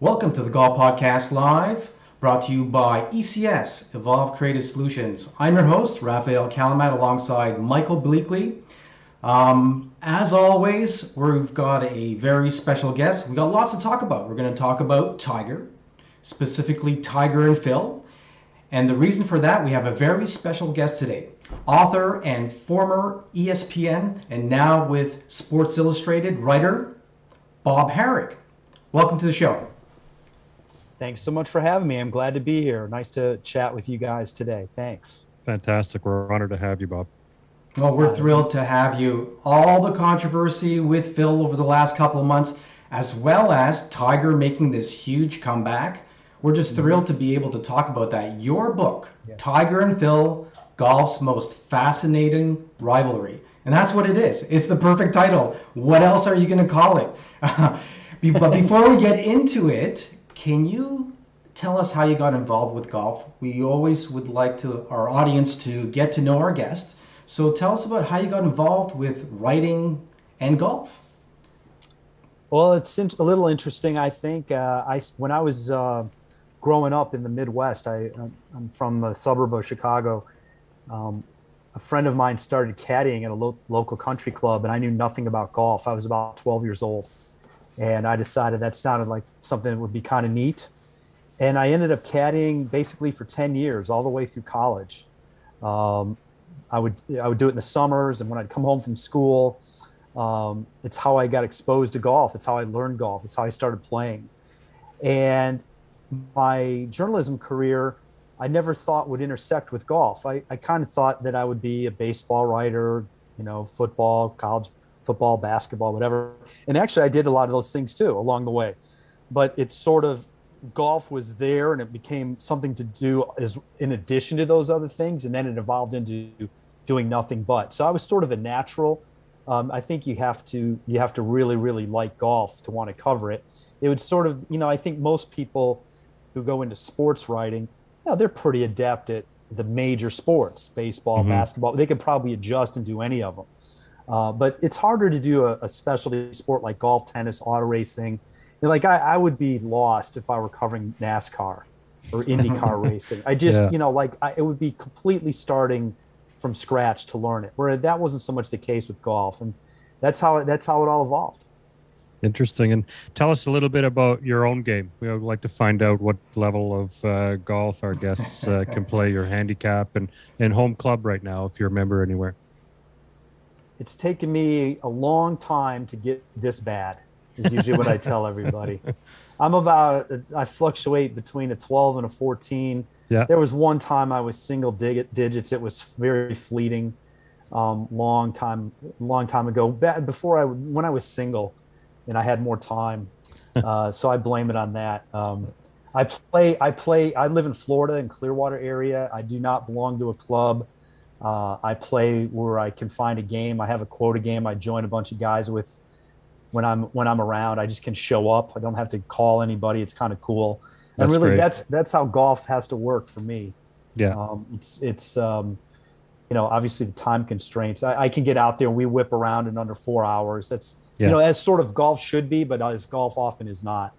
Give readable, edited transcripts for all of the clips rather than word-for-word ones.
Welcome to the Golf Podcast Live, brought to you by ECS, Evolve Creative Solutions. I'm your host, Rafael Kalamat, alongside Michael Bleackley. As always, we've got a very special guest. We've got lots to talk about. We're going to talk about Tiger, specifically Tiger and Phil. And the reason for that, we have a very special guest today. Author and former ESPN, and now with Sports Illustrated writer, Bob Harig. Welcome to the show. Thanks so much for having me. I'm glad to be here. Nice to chat with you guys today. Thanks. Fantastic. We're honored to have you, Bob. Well, we're thrilled to have you. All the controversy with Phil over the last couple of months, as well as Tiger making this huge comeback. We're just thrilled to be able to talk about that. Your book, Tiger and Phil, Golf's Most Fascinating Rivalry. And that's what it is. It's the perfect title. What else are you going to call it? But before we get into it, can you tell us how you got involved with golf? We always would like our audience to get to know our guest. So tell us about how you got involved with writing and golf. Well, it's a little interesting, I think. When I was growing up in the Midwest, I'm from the suburb of Chicago. A friend of mine started caddying at a local country club, and I knew nothing about golf. I was about 12 years old. And I decided that sounded like something that would be kind of neat. And I ended up caddying basically for 10 years, all the way through college. I would do it in the summers, and when I'd come home from school, it's how I got exposed to golf. It's how I learned golf. It's how I started playing. And my journalism career, I never thought would intersect with golf. I kind of thought that I would be a baseball writer, football, college football, basketball, whatever. And actually I did a lot of those things too along the way, but it's sort of golf was there and it became something to do as in addition to those other things. And then it evolved into doing nothing but. So I was sort of a natural. I think you have to really, really like golf to want to cover it. It would sort of, I think most people who go into sports writing, they're pretty adept at the major sports, baseball, basketball. They could probably adjust and do any of them. But it's harder to do a specialty sport like golf, tennis, auto racing. I would be lost if I were covering NASCAR or IndyCar racing. I just, it would be completely starting from scratch to learn it. Where that wasn't so much the case with golf, and that's how it all evolved. Interesting. And tell us a little bit about your own game. We would like to find out what level of golf our guests can play, your handicap and home club right now, if you're a member anywhere. It's taken me a long time to get this bad, is usually what I tell everybody. I fluctuate between a 12 and a 14. Yeah. There was one time I was single digits. It was very fleeting, long time ago, when I was single and I had more time. So I blame it on that. I live in Florida, in Clearwater area. I do not belong to a club. I play where I can find a game. I have a quota game I join a bunch of guys with when I'm around. I just can show up. I don't have to call anybody. It's kind of cool. And really, that's how golf has to work for me. Yeah. It's obviously the time constraints. I can get out there and we whip around in under 4 hours. That's as sort of golf should be, but as golf often is not.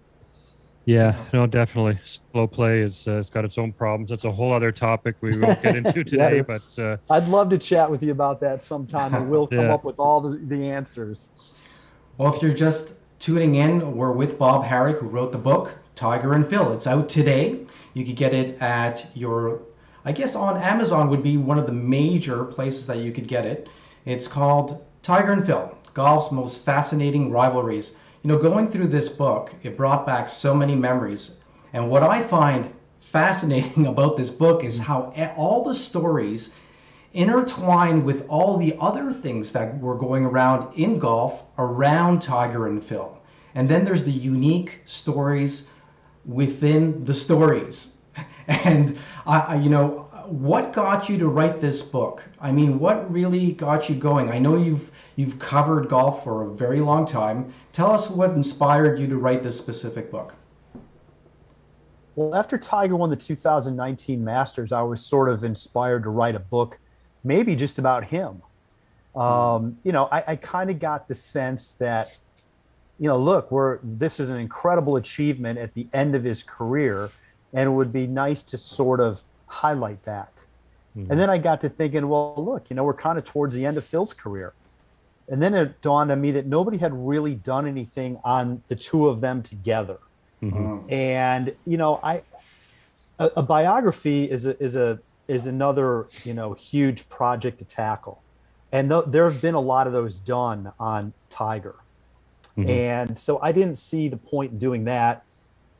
Yeah, no, definitely. Slow play it's got its own problems. That's a whole other topic we won't get into today. But I'd love to chat with you about that sometime, and we'll come up with all the answers. Well, if you're just tuning in, we're with Bob Harig, who wrote the book, Tiger and Phil. It's out today. You could get it at on Amazon would be one of the major places that you could get it. It's called Tiger and Phil, Golf's Most Fascinating Rivalries. Going through this book, it brought back so many memories. And what I find fascinating about this book is how all the stories intertwine with all the other things that were going around in golf around Tiger and Phil. And then there's the unique stories within the stories. And what got you to write this book? I mean, what really got you going? I know you've covered golf for a very long time. Tell us what inspired you to write this specific book. Well, after Tiger won the 2019 Masters, I was sort of inspired to write a book, maybe just about him. I kind of got the sense that look, this is an incredible achievement at the end of his career, and it would be nice to sort of highlight that. And then I got to thinking, well, look, we're kind of towards the end of Phil's career. And then it dawned on me that nobody had really done anything on the two of them together. And, a biography is another, huge project to tackle. And there have been a lot of those done on Tiger. And so I didn't see the point in doing that.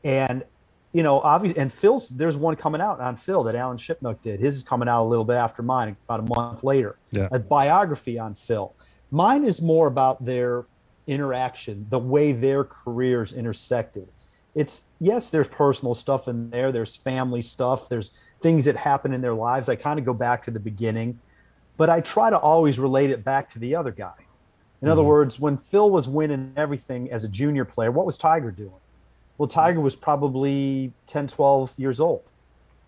And, obviously, and Phil's, there's one coming out on Phil that Alan Shipnuck did. His is coming out a little bit after mine, about a month later. Yeah. A biography on Phil. Mine is more about their interaction, the way their careers intersected. Yes, there's personal stuff in there. There's family stuff. There's things that happen in their lives. I kind of go back to the beginning, but I try to always relate it back to the other guy. In other words, when Phil was winning everything as a junior player, what was Tiger doing? Well, Tiger was probably 10, 12 years old,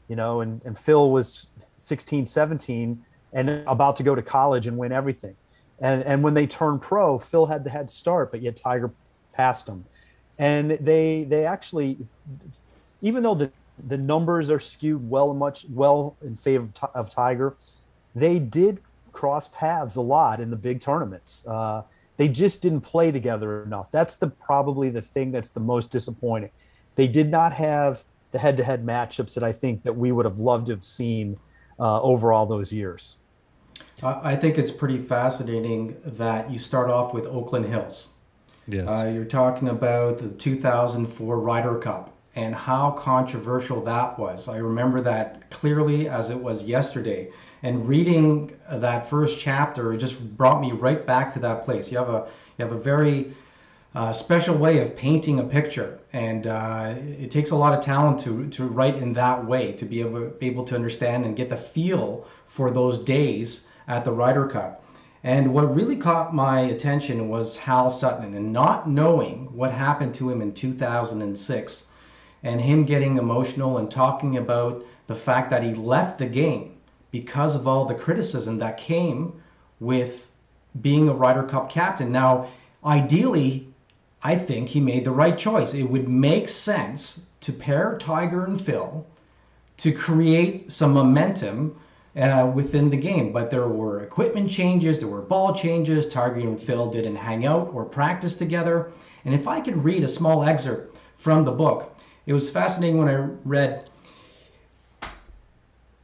and Phil was 16, 17 and about to go to college and win everything. And when they turned pro, Phil had the head start, but yet Tiger passed him. And they actually, even though the numbers are skewed well in favor of Tiger, they did cross paths a lot in the big tournaments. They just didn't play together enough. That's probably the thing that's the most disappointing. They did not have the head-to-head matchups that I think that we would have loved to have seen over all those years. I think it's pretty fascinating that you start off with Oakland Hills. Yes. You're talking about the 2004 Ryder Cup and how controversial that was. I remember that clearly as it was yesterday. And reading that first chapter, it just brought me right back to that place. You have a very special way of painting a picture, and it takes a lot of talent to write in that way, to be able to understand and get the feel for those days at the Ryder Cup. And what really caught my attention was Hal Sutton, and not knowing what happened to him in 2006, and him getting emotional and talking about the fact that he left the game because of all the criticism that came with being a Ryder Cup captain. Now, ideally, I think he made the right choice. It would make sense to pair Tiger and Phil to create some momentum within the game. But there were equipment changes, there were ball changes. Tiger and Phil didn't hang out or practice together. And if I could read a small excerpt from the book, it was fascinating when I read,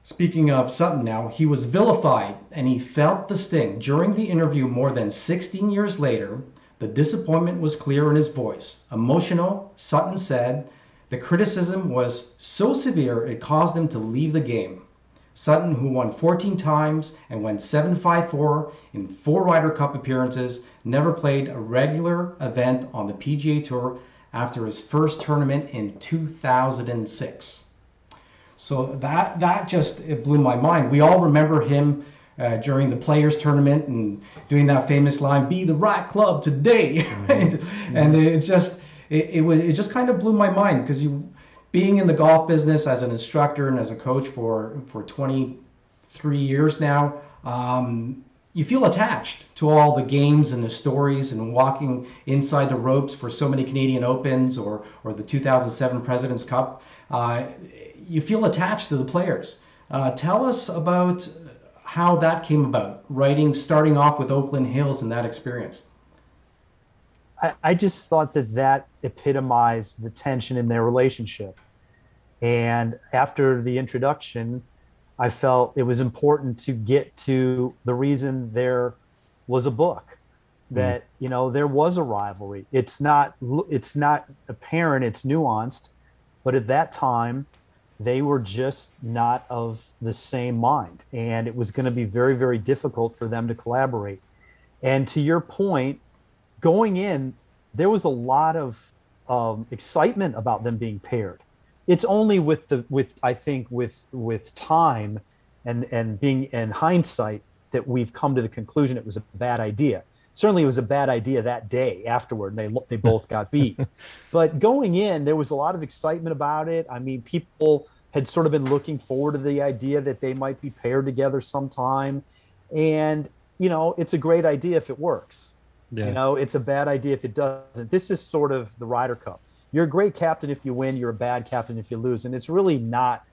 speaking of Sutton now, he was vilified and he felt the sting. During the interview more than 16 years later, the disappointment was clear in his voice. Emotional, Sutton said, the criticism was so severe it caused him to leave the game. Sutton, who won 14 times and went 7-5-4 in 4 Ryder Cup appearances, never played a regular event on the PGA Tour after his first tournament in 2006. So that just, it blew my mind. We all remember him during the Players Tournament and doing that famous line, "Be the right club today." and it just kind of blew my mind, because being in the golf business as an instructor and as a coach for 23 years now, you feel attached to all the games and the stories, and walking inside the ropes for so many Canadian Opens or the 2007 President's Cup. You feel attached to the players. Tell us about how that came about, starting off with Oakland Hills and that experience. I just thought that epitomized the tension in their relationship. And after the introduction, I felt it was important to get to the reason there was a book, that, there was a rivalry. It's not apparent, it's nuanced, but at that time, they were just not of the same mind. And it was going to be very, very difficult for them to collaborate. And to your point, going in, there was a lot of excitement about them being paired. It's only with time and being in hindsight that we've come to the conclusion it was a bad idea. Certainly it was a bad idea that day afterward. They both got beat. But going in, there was a lot of excitement about it. I mean, people had sort of been looking forward to the idea that they might be paired together sometime. And, it's a great idea if it works. Yeah. It's a bad idea if it doesn't. This is sort of the Ryder Cup. You're a great captain if you win. You're a bad captain if you lose. And it's really not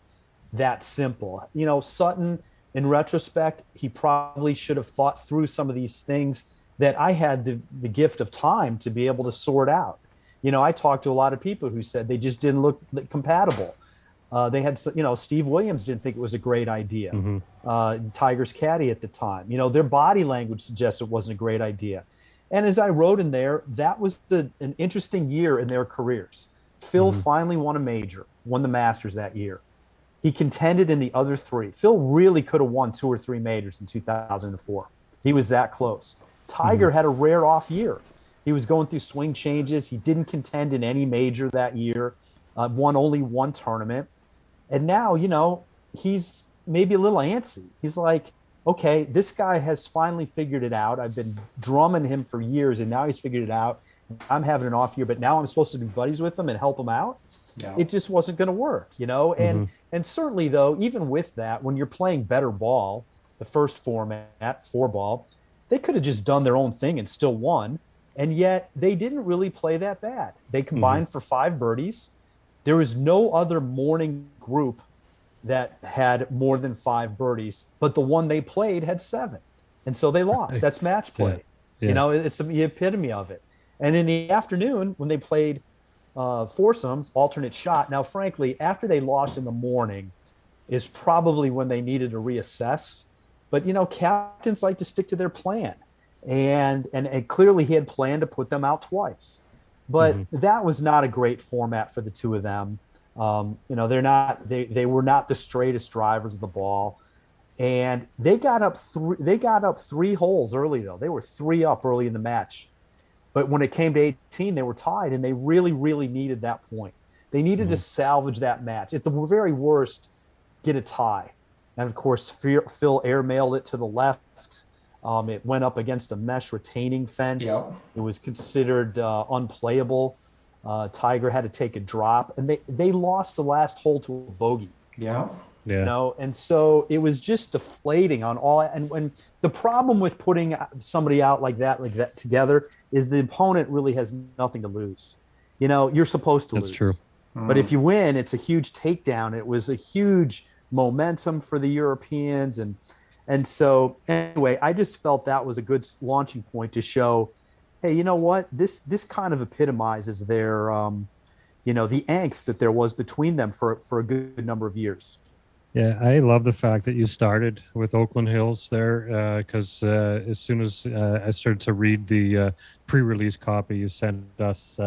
that simple. Sutton, in retrospect, he probably should have thought through some of these things that I had the gift of time to be able to sort out. I talked to a lot of people who said they just didn't look compatible. They had, Steve Williams didn't think it was a great idea. Tiger's caddy at the time, their body language suggests it wasn't a great idea. And as I wrote in there, that was an interesting year in their careers. Phil finally won the Masters that year. He contended in the other three. Phil really could have won 2 or 3 majors in 2004. He was that close. Tiger had a rare off year. He was going through swing changes. He didn't contend in any major that year, won only one tournament. And now, he's maybe a little antsy. He's like, okay, this guy has finally figured it out. I've been drumming him for years, and now he's figured it out. I'm having an off year, but now I'm supposed to be buddies with him and help him out. Yeah. It just wasn't going to work, And certainly, though, even with that, when you're playing better ball, the first format, 4-ball, they could have just done their own thing and still won. And yet they didn't really play that bad. They combined for 5 birdies. There was no other morning group that had more than 5 birdies, but the one they played had 7. And so they lost. That's match play. Yeah. It's the epitome of it. And in the afternoon, when they played foursomes, alternate shot. Now, frankly, after they lost in the morning is probably when they needed to reassess. But, captains like to stick to their plan. And clearly he had planned to put them out twice. But that was not a great format for the two of them. They were not the straightest drivers of the ball. And they got up 3 holes early, though. They were 3 up early in the match. But when it came to 18, they were tied, and they really, really needed that point. They needed to salvage that match. At the very worst, get a tie. And, of course, Phil airmailed it to the left. It went up against a mesh retaining fence. Yep. It was considered unplayable. Tiger had to take a drop. And they lost the last hole to a bogey. Yeah. Yeah. And so it was just deflating on all. And when the problem with putting somebody out like that together is the opponent really has nothing to lose. You're supposed to lose. That's true. But if you win, it's a huge takedown. It was a huge momentum for the Europeans. And so anyway, I just felt that was a good launching point to show, hey, you know what? This kind of epitomizes their, the angst that there was between them for a good number of years. Yeah, I love the fact that you started with Oakland Hills there, because as soon as I started to read the pre-release copy you sent us,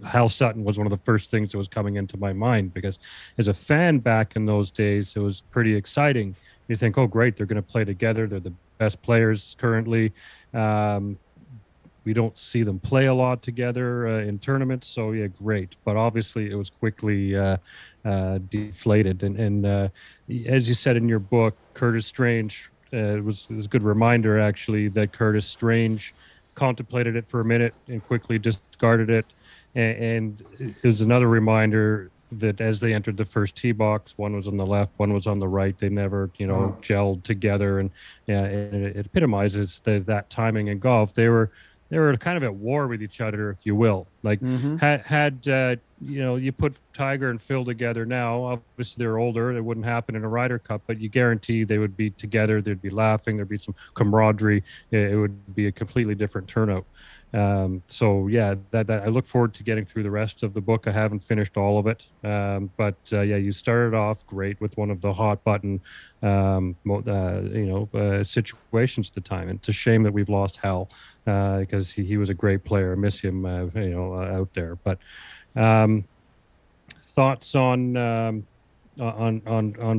Hal Sutton was one of the first things that was coming into my mind, because as a fan back in those days, it was pretty exciting. You think, oh, great, they're going to play together. They're the best players currently. We don't see them play a lot together in tournaments, so yeah, great. But obviously, it was quickly deflated. And as you said in your book, Curtis Strange, it was a good reminder, actually, that Curtis Strange contemplated it for a minute and quickly discarded it. And it was another reminder that as they entered the first tee box, one was on the left, one was on the right. They never, gelled together. And yeah, it epitomizes that timing in golf. They were kind of at war with each other, if you will. Like had you put Tiger and Phil together now, obviously they're older. It wouldn't happen in a Ryder Cup, but you guarantee they would be together. They'd be laughing. There'd be some camaraderie. It would be a completely different turnout. So yeah, that I look forward to getting through the rest of the book. I haven't finished all of it, but you started off great with one of the hot button, situations at the time. And it's a shame that we've lost Hal, because he was a great player. I miss him, out there. But thoughts on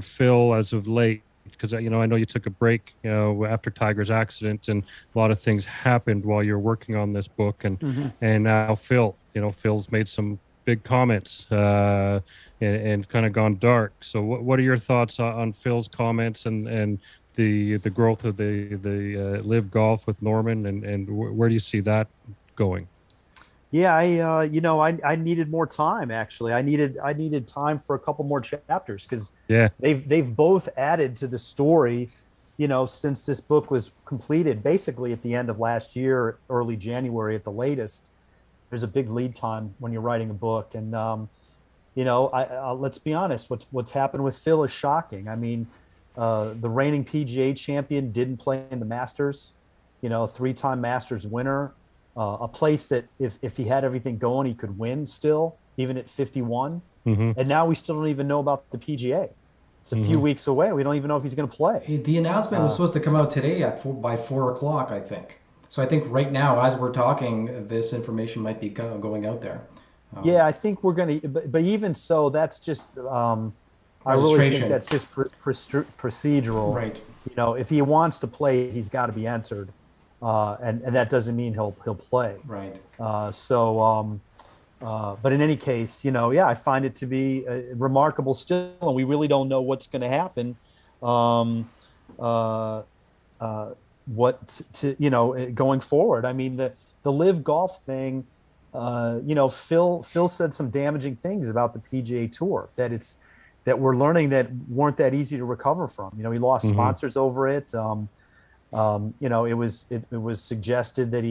Phil as of late? Because I know you took a break after Tiger's accident, and a lot of things happened while you're working on this book, and now Phil's made some big comments and kind of gone dark. So what are your thoughts on Phil's comments and the growth of the Live Golf with Norman, and where do you see that going? Yeah, I needed more time. Actually, I needed time for a couple more chapters, because they've both added to the story since this book was completed, basically at the end of last year, early January at the latest, there's a big lead time when you're writing a book. And, let's be honest, what's happened with Phil is shocking. I mean, the reigning PGA champion didn't play in the Masters, three-time Masters winner, a place that if he had everything going, he could win still, even at 51. And now we still don't even know about the PGA. It's a few weeks away. We don't even know if he's going to play. The announcement was supposed to come out today by 4 o'clock, I think. So I think right now, as we're talking, this information might be going out there. Yeah, I think we're going to, but even so, that's just, I really think that's just procedural. Right. If he wants to play, he's got to be entered. And that doesn't mean he'll play. Right. But in any case, I find it to be remarkable still, and we really don't know what's going to happen. Going forward. I mean, the live golf thing, Phil said some damaging things about the PGA Tour, that we're learning that weren't that easy to recover from. He lost sponsors over it. It was suggested that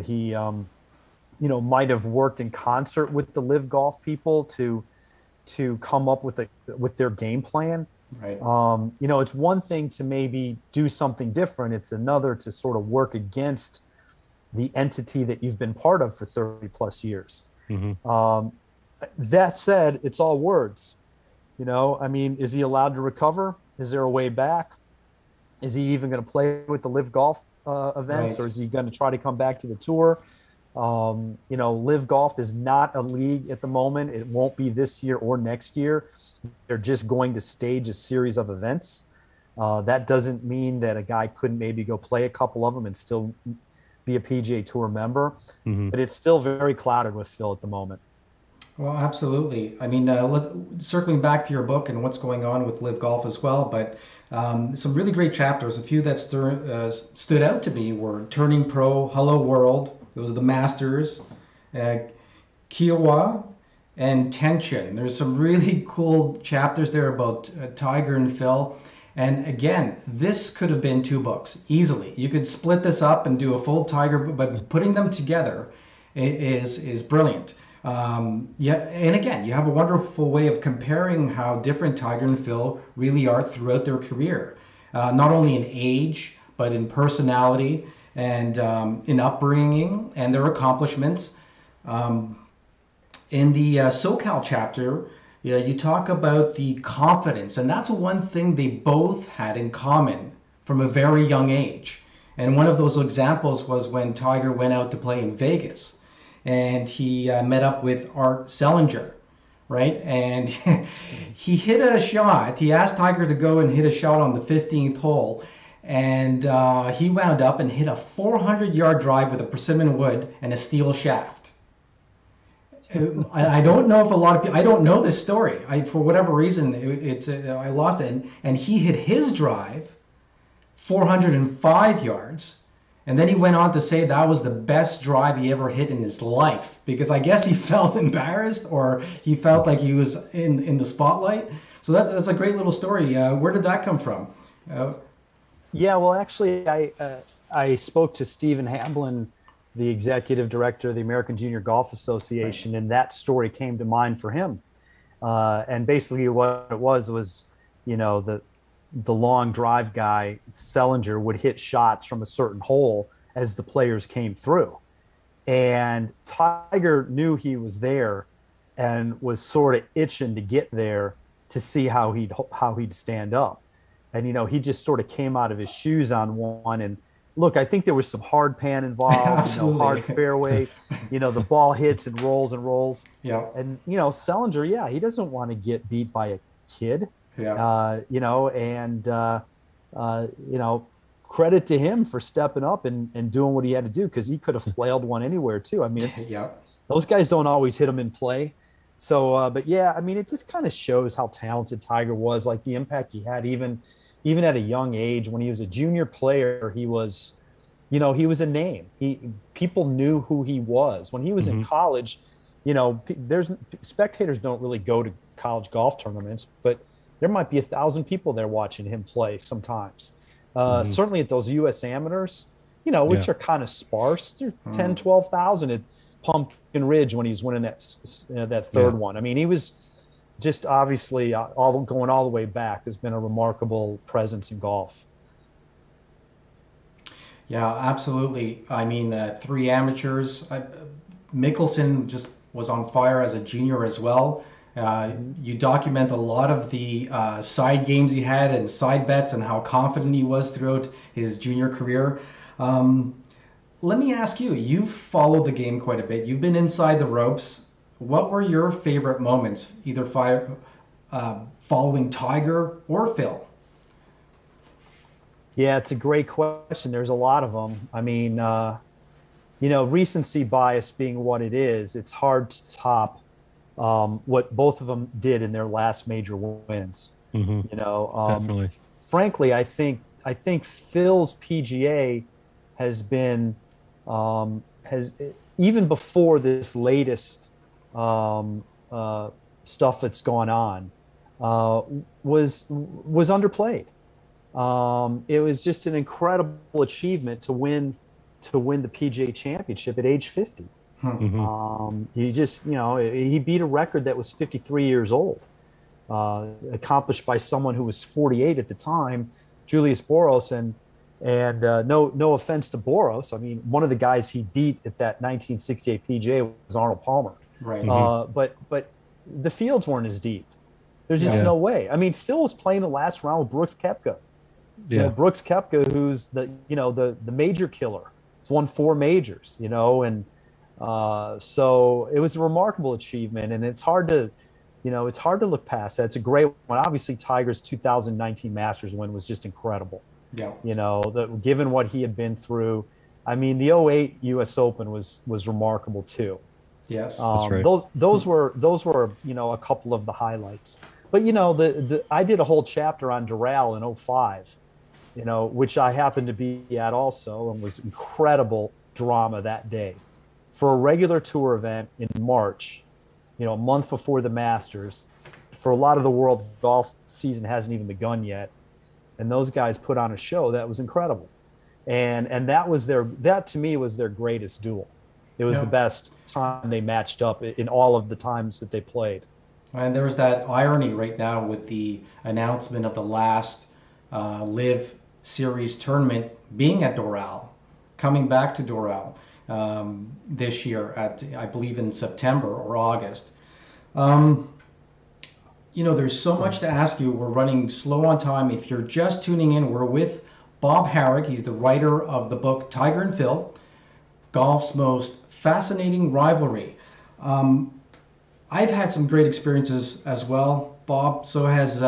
he might have worked in concert with the live golf people to come up with their game plan. Right. It's one thing to maybe do something different. It's another to sort of work against the entity that you've been part of for 30 plus years. That said, it's all words. I mean, is he allowed to recover? Is there a way back? Is he even going to play with the live golf events, or is he going to try to come back to the tour? Live golf is not a league at the moment. It won't be this year or next year. They're just going to stage a series of events. That doesn't mean that a guy couldn't maybe go play a couple of them and still be a PGA Tour member. But it's still very clouded with Phil at the moment. Well, absolutely. I mean, circling back to your book and what's going on with live golf as well, but some really great chapters. A few that stood out to me were Turning Pro, Hello World. It was the Masters, Kiowa, and Tension. There's some really cool chapters there about Tiger and Phil. And again, this could have been 2 books easily. You could split this up and do a full Tiger, but putting them together is brilliant. And again, you have a wonderful way of comparing how different Tiger and Phil really are throughout their career, not only in age, but in personality and in upbringing and their accomplishments. In the SoCal chapter, you talk about the confidence, and that's one thing they both had in common from a very young age. And one of those examples was when Tiger went out to play in Vegas, and he met up with Art Sellinger, right? And he hit a shot. He asked Tiger to go and hit a shot on the 15th hole, and he wound up and hit a 400-yard drive with a persimmon wood and a steel shaft. I don't know if a lot of people, I don't know this story. For whatever reason, I lost it. And he hit his drive 405 yards. And then he went on to say that was the best drive he ever hit in his life, because I guess he felt embarrassed, or he felt like he was in the spotlight. So that's a great little story. Where did that come from? Yeah, well, actually, I spoke to Stephen Hoblin, the executive director of the American Junior Golf Association, and that story came to mind for him. And basically what it was, the long drive guy, Sellinger, would hit shots from a certain hole as the players came through. And Tiger knew he was there and was sort of itching to get there to see how he'd stand up. And, he just sort of came out of his shoes on one. And look, I think there was some hard pan involved, hard fairway, the ball hits and rolls and rolls. Yeah. And, Sellinger, he doesn't want to get beat by a kid. Yeah. Credit to him for stepping up and doing what he had to do, because he could have flailed one anywhere too. I mean, those guys don't always hit them in play. So, it just kind of shows how talented Tiger was, like the impact he had even at a young age. When he was a junior player, he was a name. People knew who he was. When he was in college, spectators don't really go to college golf tournaments, but there might be 1,000 people there watching him play sometimes. Certainly at those U.S. amateurs, which are kind of sparse. They're 10, 12,000 at Pumpkin Ridge when he's winning that third one. I mean, he was just obviously going all the way back has been a remarkable presence in golf. Yeah, absolutely. I mean, 3 amateurs. Mickelson just was on fire as a junior as well. You document a lot of the side games he had and side bets and how confident he was throughout his junior career. Let me ask you, you've followed the game quite a bit. You've been inside the ropes. What were your favorite moments, either following Tiger or Phil? Yeah, it's a great question. There's a lot of them. I mean, recency bias being what it is, it's hard to top what both of them did in their last major wins. Definitely. Frankly, I think Phil's PGA has been has even before this latest stuff that's gone on was underplayed. It was just an incredible achievement to win the PGA Championship at age 50. He just, he beat a record that was 53 years old, accomplished by someone who was 48 at the time, Julius Boros. And no offense to Boros, I mean, one of the guys he beat at that 1968 PGA was Arnold Palmer. Right. But the fields weren't as deep. There's just no way. I mean, Phil was playing the last round with Brooks Koepka. Brooks Koepka, who's the major killer. He's won 4 majors, and so it was a remarkable achievement, and it's hard to look past that. It's a great one. Obviously, Tiger's 2019 Masters win was just incredible. Yeah. Given what he had been through, I mean, the 2008 U.S. Open was remarkable too. Yes, that's right. Those were a couple of the highlights. But I did a whole chapter on Doral in 2005, which I happened to be at also, and was incredible drama that day. For a regular tour event in March, a month before the Masters, for a lot of the world, golf season hasn't even begun yet, and those guys put on a show that was incredible, and that to me was their greatest duel. It was the best time they matched up in all of the times that they played. And there's that irony right now with the announcement of the last Live Series tournament being at Doral, coming back to Doral this year at, I believe, in September or August. There's so much to ask you. We're running slow on time. If you're just tuning in, we're with Bob Harig. He's the writer of the book Tiger and Phil, Golf's Most Fascinating Rivalry. I've had some great experiences as well, Bob. So has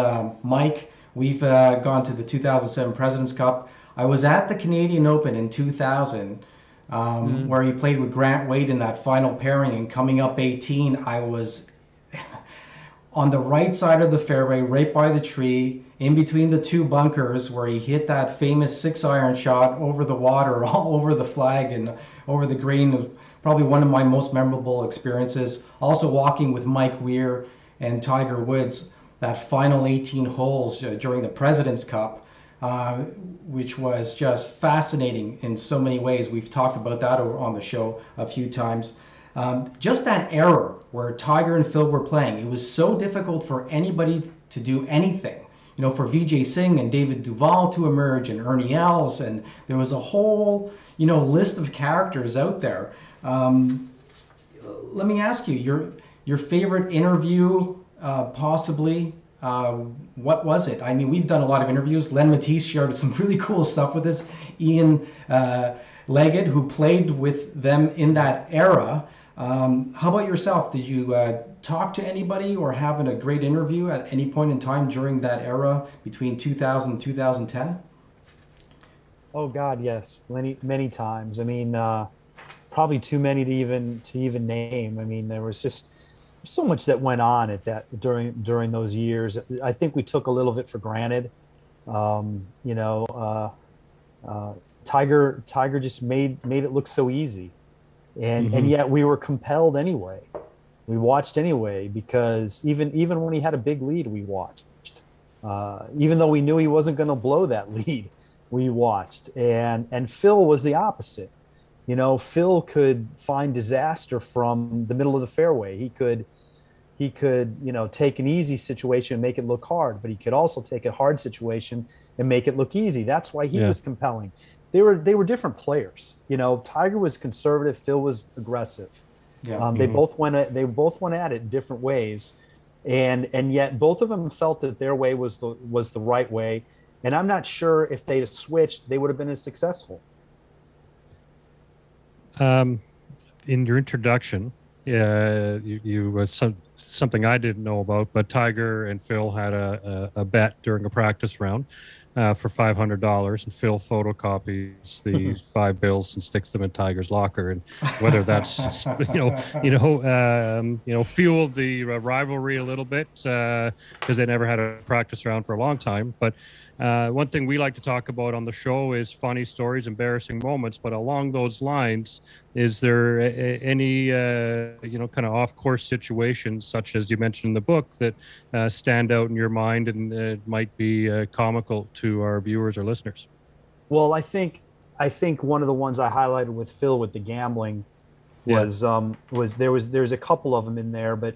Mike. We've gone to the 2007 President's Cup. I was at the Canadian Open in 2000, where he played with Grant Wade in that final pairing, and coming up 18, I was on the right side of the fairway, right by the tree, in between the 2 bunkers, where he hit that famous 6-iron shot over the water, all over the flag and over the green. It was probably one of my most memorable experiences. Also walking with Mike Weir and Tiger Woods, that final 18 holes during the President's Cup, which was just fascinating in so many ways. We've talked about that on the show a few times. Just that era where Tiger and Phil were playing, it was so difficult for anybody to do anything. For Vijay Singh and David Duval to emerge, and Ernie Els, and there was a whole, list of characters out there. Let me ask you, your favorite interview, possibly. What was it? I mean, we've done a lot of interviews. Len Matisse shared some really cool stuff with us. Ian Leggett, who played with them in that era. How about yourself? Did you talk to anybody or have a great interview at any point in time during that era between 2000 and 2010? Oh God, yes, many times. I mean, probably too many to even name. I mean, there was just so much that went on during those years. I think we took a little bit for granted. Tiger just made it look so easy, and yet we were compelled anyway. We watched anyway because even when he had a big lead, we watched. Even though we knew he wasn't going to blow that lead, we watched, and Phil was the opposite. You know, Phil could find disaster from the middle of the fairway. He could, you know, take an easy situation and make it look hard, but he could also take a hard situation and make it look easy. That's why he was compelling. They were different players. You know, Tiger was conservative, Phil was aggressive. Yeah. They both went at it in different ways, and yet both of them felt that their way was the right way. And I'm not sure if they'd have switched, they would have been as successful. In your introduction, you something I didn't know about, but Tiger and Phil had a bet during a practice round for $500, and Phil photocopies the 5 bills and sticks them in Tiger's locker. And whether that's fueled the rivalry a little bit because they never had a practice round for a long time. But one thing we like to talk about on the show is funny stories, embarrassing moments. But along those lines, is there any kind of off-course situations, such as you mentioned in the book, that stand out in your mind and might be comical to our viewers or listeners? Well, I think one of the ones I highlighted with Phil with the gambling was there's a couple of them in there, but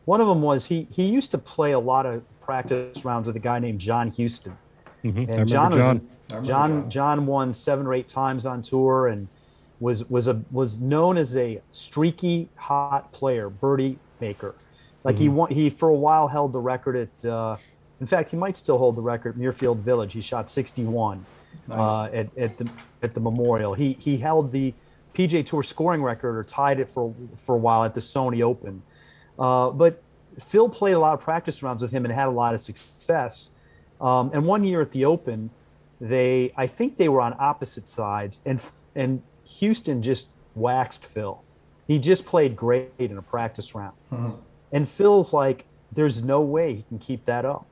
one of them was he used to play a lot of practice rounds with a guy named John Houston. Mm-hmm. And John won 7 or 8 times on tour and was known as a streaky, hot player, birdie maker. Like he for a while held the record at in fact, he might still hold the record at Muirfield Village. He shot 61 at the Memorial. He held the PGA Tour scoring record, or tied it for a while at the Sony Open. But Phil played a lot of practice rounds with him and had a lot of success. And one year at the Open, I think they were on opposite sides, and Houston just waxed Phil. He just played great in a practice round. And Phil's like, there's no way he can keep that up.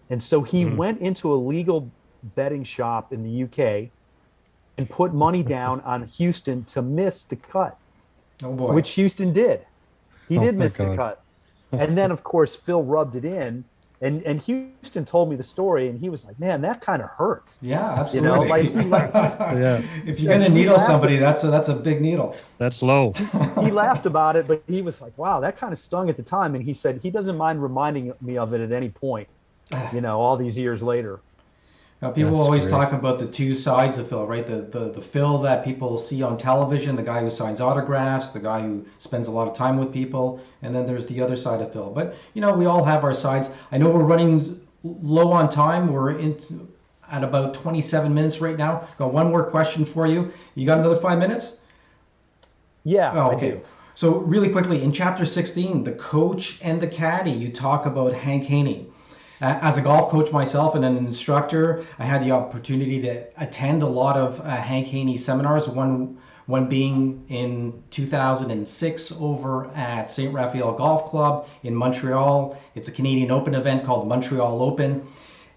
And so he went into a legal betting shop in the UK and put money down on Houston to miss the cut, which Houston did. He did miss the cut. And then, of course, Phil rubbed it in. And Houston told me the story, and he was like, "Man, that kind of hurts." Yeah, absolutely. You know, like if you're gonna needle somebody, that's a big needle. That's low. He laughed about it, but he was like, "Wow, that kind of stung at the time." And he said he doesn't mind reminding me of it at any point. You know, all these years later. Now, people always talk about the two sides of Phil, right? The Phil that people see on television, the guy who signs autographs, the guy who spends a lot of time with people, and then there's the other side of Phil. But, you know, we all have our sides. I know we're running low on time. We're at about 27 minutes right now. Got one more question for you. You got another 5 minutes? Yeah, oh, okay. I do. So really quickly, in chapter 16, the coach and the caddy, you talk about Hank Haney. As a golf coach myself and an instructor, I had the opportunity to attend a lot of Hank Haney seminars, one being in 2006 over at St. Rafael Golf Club in Montreal. It's a Canadian Open event called Montreal Open.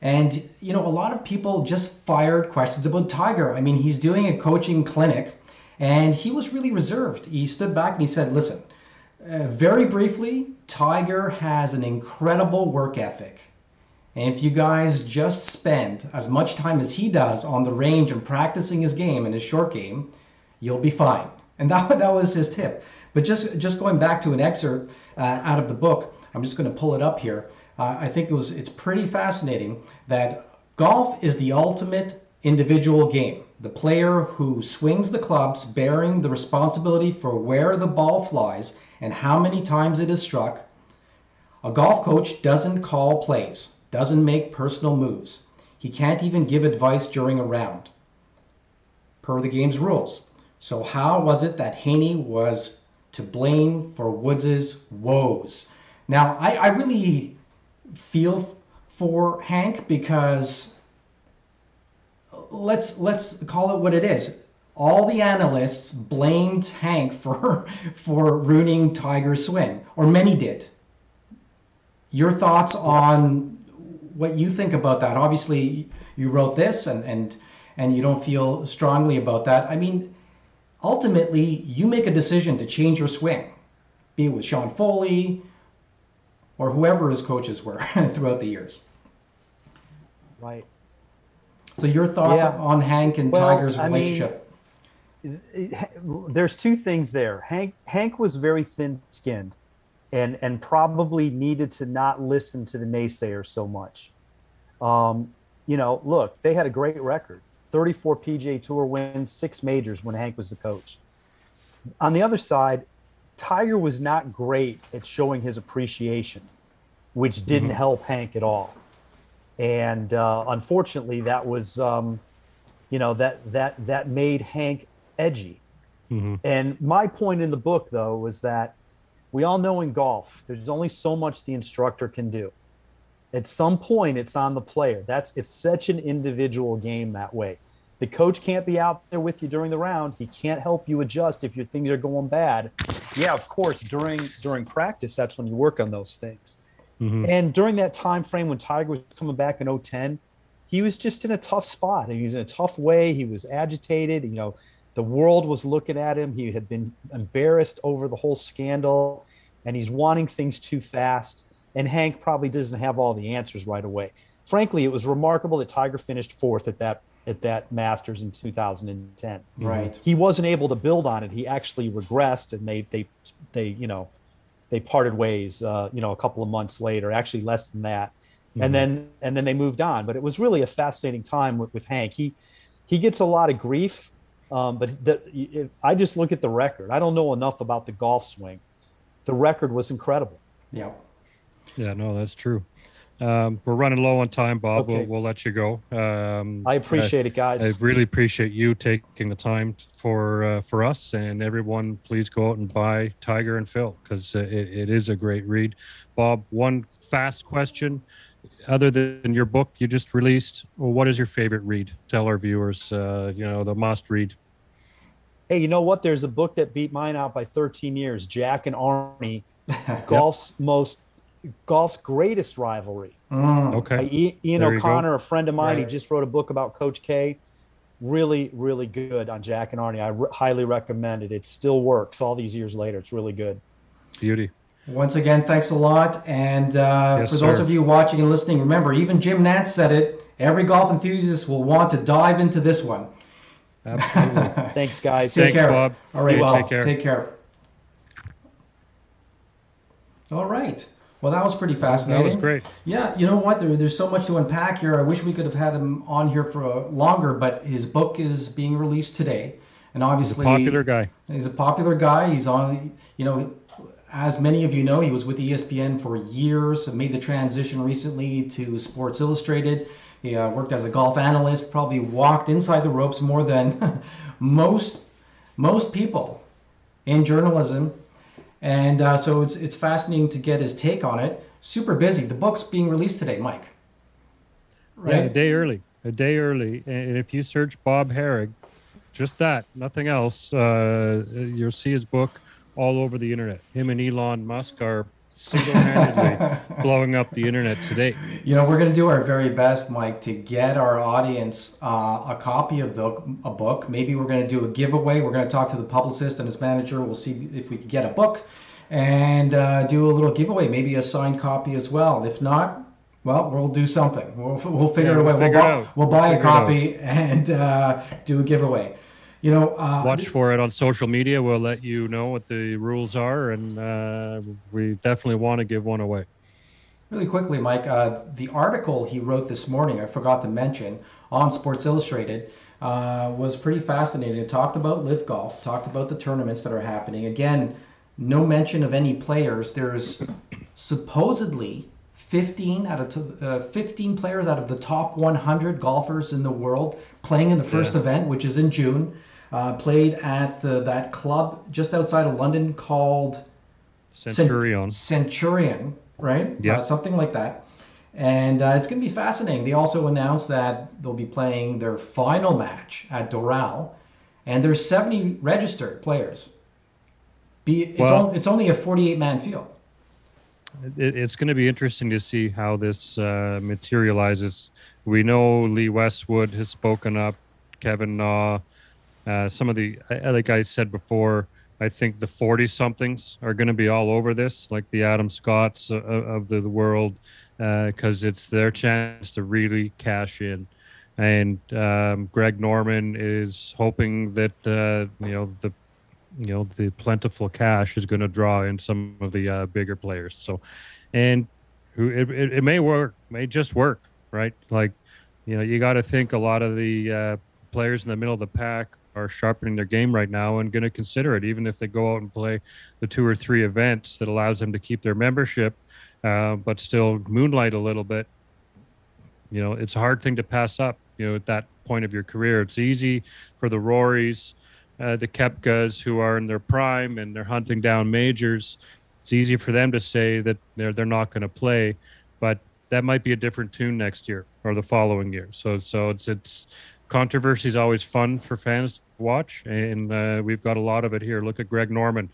And, you know, a lot of people just fired questions about Tiger. I mean, he's doing a coaching clinic, and he was really reserved. He stood back and he said, listen, very briefly, Tiger has an incredible work ethic. And if you guys just spend as much time as he does on the range and practicing his game and his short game, you'll be fine. And that was his tip. But just going back to an excerpt out of the book, I'm just going to pull it up here. I think it's pretty fascinating that golf is the ultimate individual game. The player who swings the clubs bearing the responsibility for where the ball flies and how many times it is struck. A golf coach doesn't call plays. Doesn't make personal moves. He can't even give advice during a round, per the game's rules. So how was it that Haney was to blame for Woods' woes? Now, I really feel for Hank, because let's call it what it is. All the analysts blamed Hank for ruining Tiger's swing, or many did. Your thoughts on what you think about that? Obviously, you wrote this, and you don't feel strongly about that. I mean, ultimately, you make a decision to change your swing, be it with Sean Foley or whoever his coaches were throughout the years. Right. So your thoughts Yeah. on Hank and Well, Tiger's I mean, relationship? there's two things there. Hank was very thin-skinned and probably needed to not listen to the naysayers so much. Look, they had a great record, 34 PGA Tour wins, 6 majors when Hank was the coach. On the other side, Tiger was not great at showing his appreciation, which didn't help Hank at all. And unfortunately, that was, that made Hank edgy. And my point in the book, though, was that we all know in golf, there's only so much the instructor can do. At some point, it's on the player. It's such an individual game that way. The coach can't be out there with you during the round. He can't help you adjust if your things are going bad. Yeah, of course, during practice, that's when you work on those things. And during that time frame when Tiger was coming back in 2010, he was just in a tough spot. And he was in a tough way. He was agitated. The world was looking at him. He had been embarrassed over the whole scandal, and he's wanting things too fast. And Hank probably doesn't have all the answers right away. Frankly, it was remarkable that Tiger finished 4th at that Masters in 2010. Right. He wasn't able to build on it. He actually regressed, and they parted ways, a couple of months later, actually less than that. And then they moved on. But it was really a fascinating time with Hank. He gets a lot of grief, but I just look at the record. I don't know enough about the golf swing. The record was incredible. Yeah. Yeah, no, that's true. We're running low on time, Bob. Okay. We'll let you go. I appreciate it, guys. I really appreciate you taking the time for us, and everyone. Please go out and buy Tiger and Phil, because it is a great read. Bob, one fast question: other than your book you just released, what is your favorite read? Tell our viewers, the must read. Hey, you know what? There's a book that beat mine out by 13 years. Jack and Arnie, golf's greatest rivalry. Okay. By Ian O'Connor, a friend of mine. Right. He just wrote a book about Coach K. Really, really good on Jack and Arnie. I highly recommend it. It still works all these years later. It's really good. Beauty. Once again, thanks a lot. And Yes, for those sir. of you watching and listening, remember, even Jim Nance said it. Every golf enthusiast will want to dive into this one. Absolutely. Thanks, guys. Take Thanks, care. Bob. All right, Yeah, well, take care. All right. Well, that was pretty fascinating. That was great. Yeah, you know what? There's so much to unpack here. I wish we could have had him on here for longer, but his book is being released today. And obviously, He's a popular guy. He's a popular guy. He's on, as many of you know, he was with ESPN for years and made the transition recently to Sports Illustrated. He worked as a golf analyst, probably walked inside the ropes more than most people in journalism. And so it's fascinating to get his take on it. Super busy. The book's being released today, Mike. Right? Yeah, a day early. And if you search Bob Harig, just that, nothing else, you'll see his book all over the internet. Him and Elon Musk are single-handedly blowing up the internet today. We're going to do our very best, Mike, to get our audience a copy of a book. Maybe we're going to do a giveaway. We're going to talk to the publicist and his manager. We'll see if we can get a book and do a little giveaway, maybe a signed copy as well. If not, well, we'll do something. We'll figure it out. We'll buy a copy and do a giveaway. Watch for it on social media. We'll let you know what the rules are, and we definitely want to give one away. Really quickly, Mike, the article he wrote this morning, I forgot to mention, on Sports Illustrated, was pretty fascinating. It talked about LIV Golf, talked about the tournaments that are happening. Again, no mention of any players. There's supposedly 15 players out of the top 100 golfers in the world playing in the first event, which is in June. Played at that club just outside of London called Centurion, right? Yeah. Something like that. And it's going to be fascinating. They also announced that they'll be playing their final match at Doral, and there's 70 registered players. It's only a 48-man field. It's going to be interesting to see how this materializes. We know Lee Westwood has spoken up, Kevin Na. Some of the, like I said before, I think the 40-somethings are going to be all over this, like the Adam Scotts of the world, because it's their chance to really cash in. And Greg Norman is hoping that the plentiful cash is going to draw in some of the bigger players. So, and it may work, may just work, right? Like, you got to think a lot of the players in the middle of the pack are sharpening their game right now and going to consider it, even if they go out and play the 2 or 3 events that allows them to keep their membership, but still moonlight a little bit. It's a hard thing to pass up, at that point of your career. It's easy for the Rorys, the Koepkas who are in their prime and they're hunting down majors. It's easy for them to say that they're not going to play, but that might be a different tune next year or the following year. So it's controversy is always fun for fans to watch, and we've got a lot of it here. Look at Greg Norman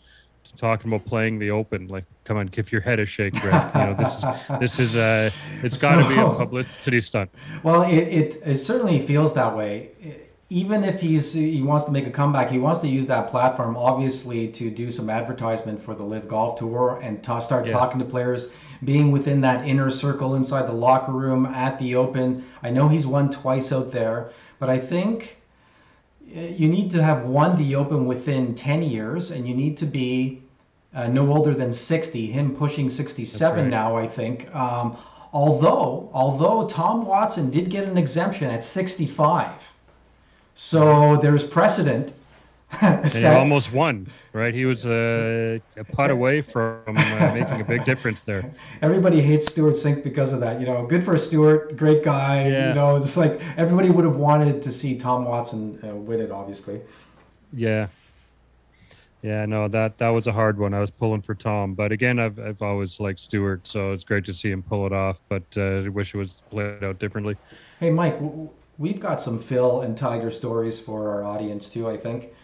talking about playing the Open. Like, come on, give your head a shake, Greg. This is it's got to be a publicity stunt. Well, it certainly feels that way. Even if he wants to make a comeback, he wants to use that platform, obviously, to do some advertisement for the Live Golf Tour and start talking to players, being within that inner circle inside the locker room at the Open. I know he's won twice out there, but I think you need to have won the Open within 10 years, and you need to be no older than 60, him pushing 67 right now, I think. Although Tom Watson did get an exemption at 65. So there's precedent. And he almost won, right? He was a putt away from making a big difference there. Everybody hates Stuart Sink because of that. Good for Stuart, great guy. Yeah. It's like everybody would have wanted to see Tom Watson win it, obviously. Yeah. Yeah, no, that was a hard one. I was pulling for Tom, but again, I've always liked Stuart, so it's great to see him pull it off. But I wish it was played out differently. Hey, Mike. We've got some Phil and Tiger stories for our audience too, I think.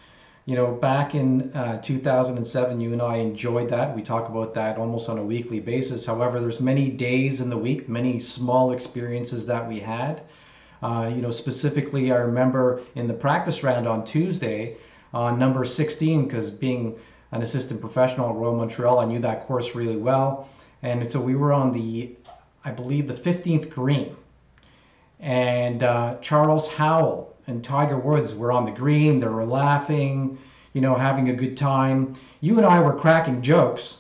Back in 2007, you and I enjoyed that. We talk about that almost on a weekly basis. However, there's many days in the week, many small experiences that we had. Specifically, I remember in the practice round on Tuesday on number 16, because being an assistant professional at Royal Montreal, I knew that course really well. And so we were on I believe the 15th green. And Charles Howell and Tiger Woods were on the green. They were laughing, having a good time. You and I were cracking jokes.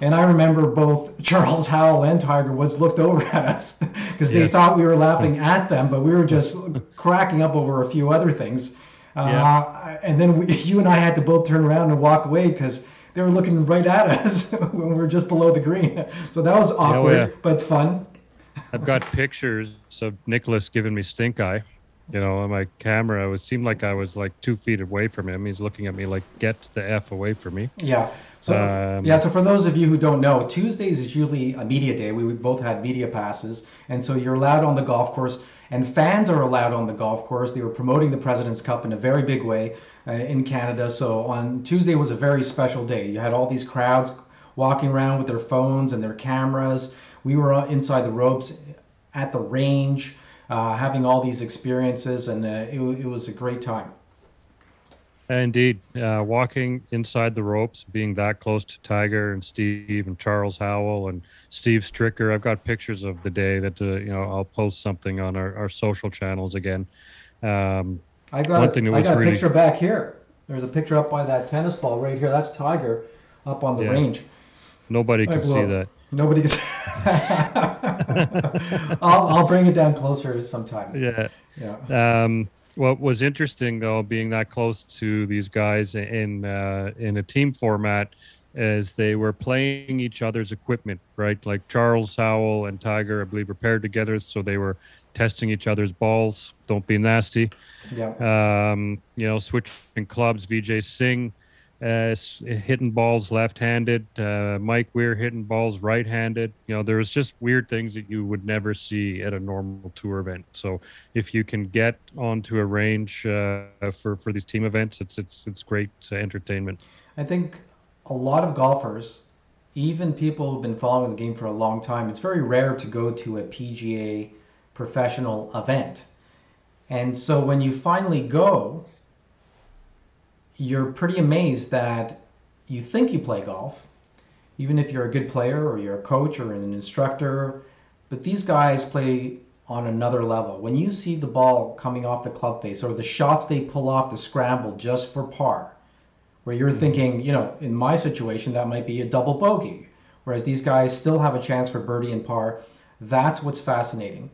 And I remember both Charles Howell and Tiger Woods looked over at us because they thought we were laughing at them, but we were just cracking up over a few other things. And then you and I had to both turn around and walk away because they were looking right at us when we were just below the green. So that was awkward, but fun. I've got pictures of Nicholas giving me stink eye, on my camera. It seemed like I was like 2 feet away from him. He's looking at me like, get the F away from me. Yeah. So for those of you who don't know, Tuesdays is usually a media day. We both had media passes. And so you're allowed on the golf course, and fans are allowed on the golf course. They were promoting the President's Cup in a very big way in Canada. So on Tuesday was a very special day. You had all these crowds walking around with their phones and their cameras. We were inside the ropes at the range, having all these experiences, and it was a great time. Indeed. Walking inside the ropes, being that close to Tiger and Steve and Charles Howell and Steve Stricker. I've got pictures of the day that, I'll post something on our social channels again. I got a picture back here. There's a picture up by that tennis ball right here. That's Tiger up on the range. Nobody can see that. Nobody can. I'll bring it down closer sometime. Yeah. What was interesting though, being that close to these guys in a team format, is they were playing each other's equipment, right? Like Charles Howell and Tiger, I believe, were paired together, so they were testing each other's balls. Don't be nasty. Yeah. Switching clubs. Vijay Singh hitting balls left-handed, Mike Weir hitting balls right-handed. There was just weird things that you would never see at a normal tour event. So if you can get onto a range for these team events, it's great entertainment. I think a lot of golfers, even people who've been following the game for a long time, it's very rare to go to a PGA professional event. And so when you finally go, you're pretty amazed that you think you play golf, even if you're a good player or you're a coach or an instructor. But these guys play on another level. When you see the ball coming off the club face or the shots they pull off the scramble just for par, where you're thinking, in my situation, that might be a double bogey, whereas these guys still have a chance for birdie and par. That's what's fascinating.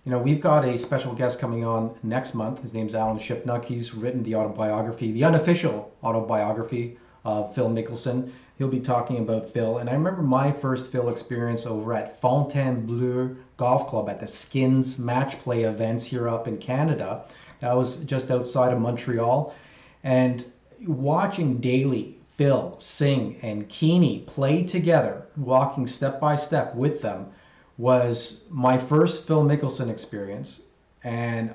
We've got a special guest coming on next month. His name's Alan Shipnuck. He's written the autobiography, the unofficial autobiography of Phil Mickelson. He'll be talking about Phil. And I remember my first Phil experience over at Fontainebleau Golf Club at the Skins match play events here up in Canada. That was just outside of Montreal. And watching Daly, Phil, Singh, and Keeney play together, walking step by step with them, was my first Phil Mickelson experience, and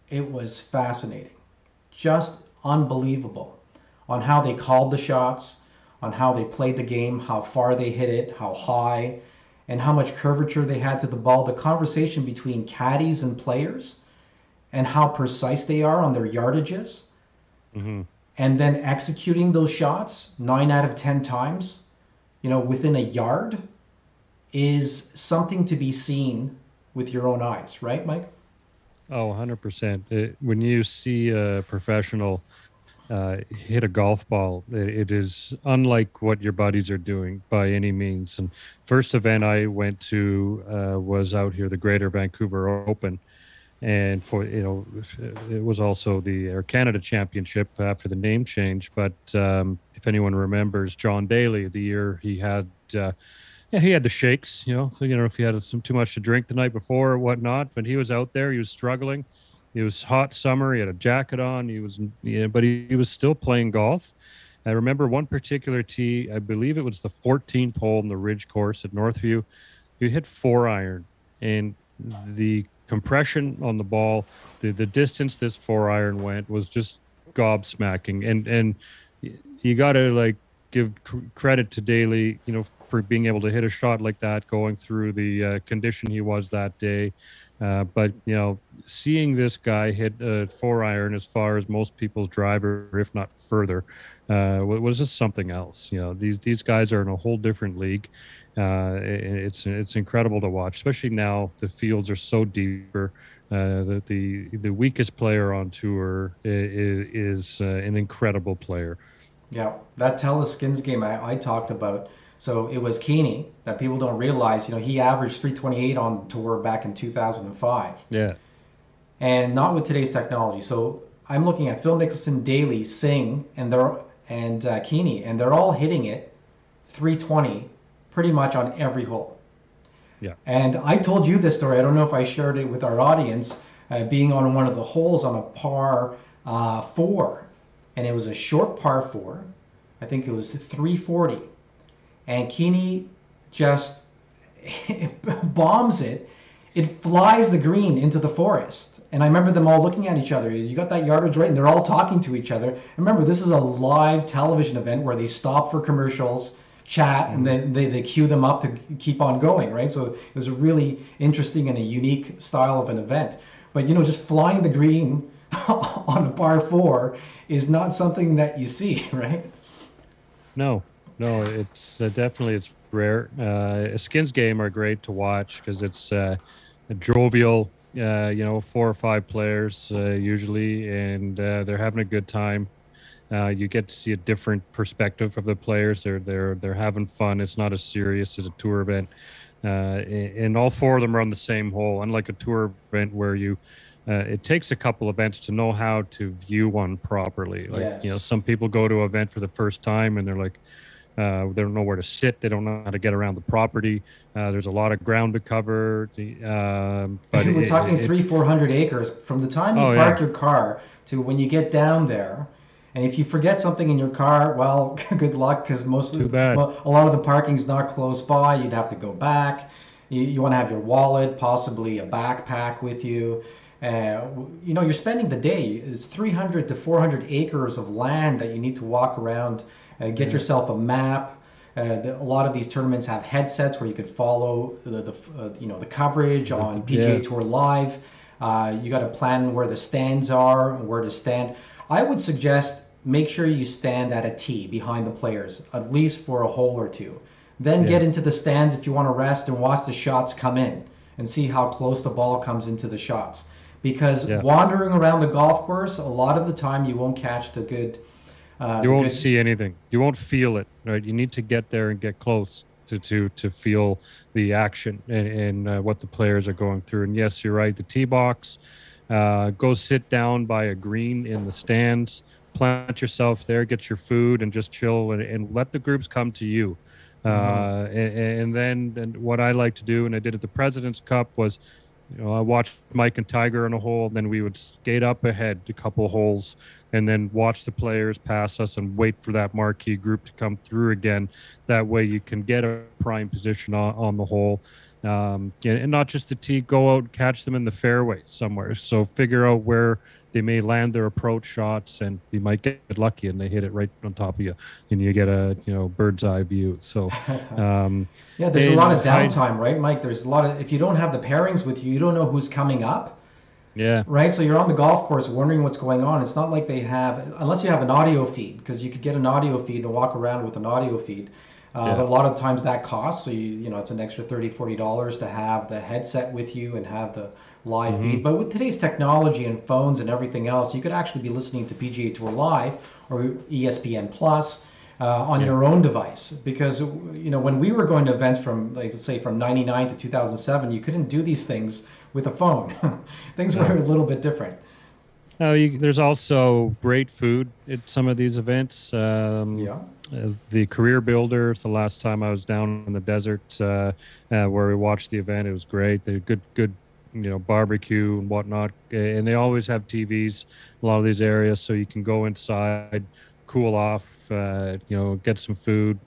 it was fascinating. Just unbelievable on how they called the shots, on how they played the game, how far they hit it, how high, and how much curvature they had to the ball. The conversation between caddies and players, and how precise they are on their yardages, and then executing those shots 9 out of 10 times, within a yard, is something to be seen with your own eyes, right, Mike? Oh, 100%. When you see a professional hit a golf ball, it is unlike what your buddies are doing by any means. And first event I went to was out here, the Greater Vancouver Open. And it was also the Air Canada Championship after the name change. But if anyone remembers John Daly, the year he had... he had the shakes, so, if he had too much to drink the night before or whatnot, but he was out there, he was struggling. It was hot summer, he had a jacket on, but he was still playing golf. I remember one particular tee, I believe it was the 14th hole in the Ridge course at Northview. He hit 4-iron, and the compression on the ball, the distance this 4-iron went was just gobsmacking. And you got to give credit to Daly, for being able to hit a shot like that, going through the condition he was that day. But seeing this guy hit a 4-iron as far as most people's driver, if not further, was just something else. These guys are in a whole different league. It's incredible to watch, especially now the fields are so deeper. That the weakest player on tour is an incredible player. Yeah, that Telus Skins game I talked about. So it was Keeney that people don't realize. He averaged 328 on tour back in 2005. Yeah. And not with today's technology. So I'm looking at Phil Mickelson, Daly, Singh, and Keeney, and they're all hitting it 320 pretty much on every hole. Yeah. And I told you this story. I don't know if I shared it with our audience, being on one of the holes on a par 4. And it was a short par 4. I think it was 340. And Keeney just bombs it. It flies the green into the forest. And I remember them all looking at each other. You got that yardage right? And they're all talking to each other. And remember, this is a live television event where they stop for commercials, chat, and then they cue them up to keep on going, right? So it was a really interesting and a unique style of an event. But, just flying the green on a par 4 is not something that you see, right? No, it's definitely, it's rare. A Skins game are great to watch because it's a jovial, 4 or 5 players usually, and they're having a good time. You get to see a different perspective of the players. They're having fun. It's not as serious as a tour event, and all 4 of them are on the same hole. Unlike a tour event where it takes a couple events to know how to view one properly. Yes. Some people go to an event for the first time and they're like, they don't know where to sit. They don't know how to get around the property. There's a lot of ground to cover. But we're talking 300-400 acres from the time you park your car to when you get down there. And if you forget something in your car, well, good luck, because a lot of the parking's not close by. You'd have to go back. You want to have your wallet, possibly a backpack with you. You're spending the day. It's 300 to 400 acres of land that you need to walk around. Get yourself a map. A lot of these tournaments have headsets where you could follow the coverage on PGA Tour Live. You got to plan where the stands are, where to stand. I would suggest make sure you stand at a tee behind the players, at least for a hole or two. Then get into the stands if you want to rest and watch the shots come in. and see how close the ball comes into the shots. Because Yeah. wandering around the golf course, a lot of the time you won't catch the good. You won't see anything. You won't feel it, right? You need to get there and get close to feel the action and what the players are going through. And yes, you're right. The tee box, go sit down by a green in the stands, plant yourself there, get your food, and just chill and let the groups come to you. And then what I like to do, and I did at the President's Cup, was, I watched Mike and Tiger on a hole, then we would skate up ahead a couple holes and then watch the players pass us and wait for that marquee group to come through again. That way you can get a prime position on the hole. And not just the tee, go out and catch them in the fairway somewhere. So figure out where they may land their approach shots, and you might get lucky and they hit it right on top of you, and you get a bird's eye view. So yeah, there's a lot of downtime, right, Mike? There's a lot of, if you don't have the pairings with you, you don't know who's coming up. Yeah. Right. So you're on the golf course wondering what's going on. It's not like they have, unless you have an audio feed, because you could get an audio feed and walk around with an audio feed. But a lot of times that costs. So it's an extra $30-$40 to have the headset with you and have the live feed. But with today's technology and phones and everything else, you could actually be listening to PGA Tour Live or ESPN Plus on your own device. Because when we were going to events from, like, let's say, from '99 to 2007, you couldn't do these things with a phone. Things were a little bit different. There's also great food at some of these events. The Career Builder, it's the last time I was down in the desert where we watched the event. It was great. They had good barbecue and whatnot. And they always have TVs in a lot of these areas, so you can go inside, cool off, get some food,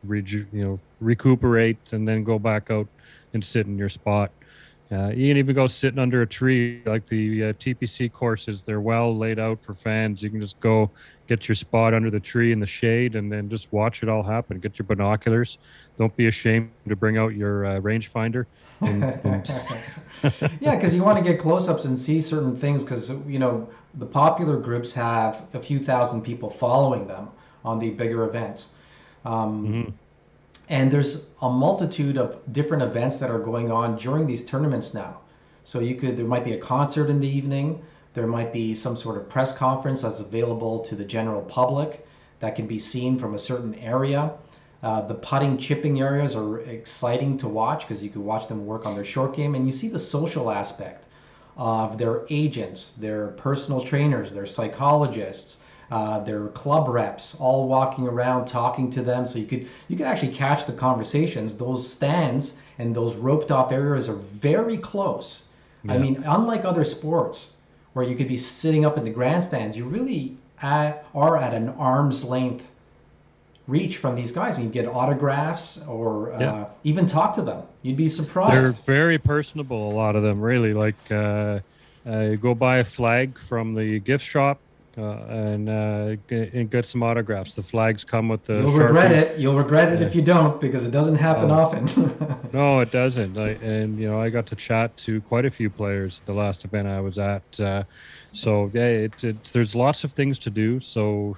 recuperate, and then go back out and sit in your spot. You can even go sitting under a tree, like the TPC courses. They're well laid out for fans. You can just go get your spot under the tree in the shade and then just watch it all happen. Get your binoculars. Don't be ashamed to bring out your rangefinder. Yeah, because you want to get close-ups and see certain things, because the popular groups have a few thousand people following them on the bigger events. And there's a multitude of different events that are going on during these tournaments now. So there might be a concert in the evening. There might be some sort of press conference that's available to the general public that can be seen from a certain area. The putting, chipping areas are exciting to watch because you can watch them work on their short game, and you see the social aspect of their agents, their personal trainers, their psychologists, their club reps, all walking around talking to them. So you could actually catch the conversations. Those stands and those roped off areas are very close. Yeah. I mean, unlike other sports where you could be sitting up in the grandstands, you really are at an arm's length reach from these guys, and you get autographs or even talk to them. You'd be surprised. They're very personable, a lot of them, really. Like go buy a flag from the gift shop and get some autographs. The flags come with the You'll regret it. You'll regret it if you don't, because it doesn't happen often. No, it doesn't. I got to chat to quite a few players at the last event I was at. So there's lots of things to do. So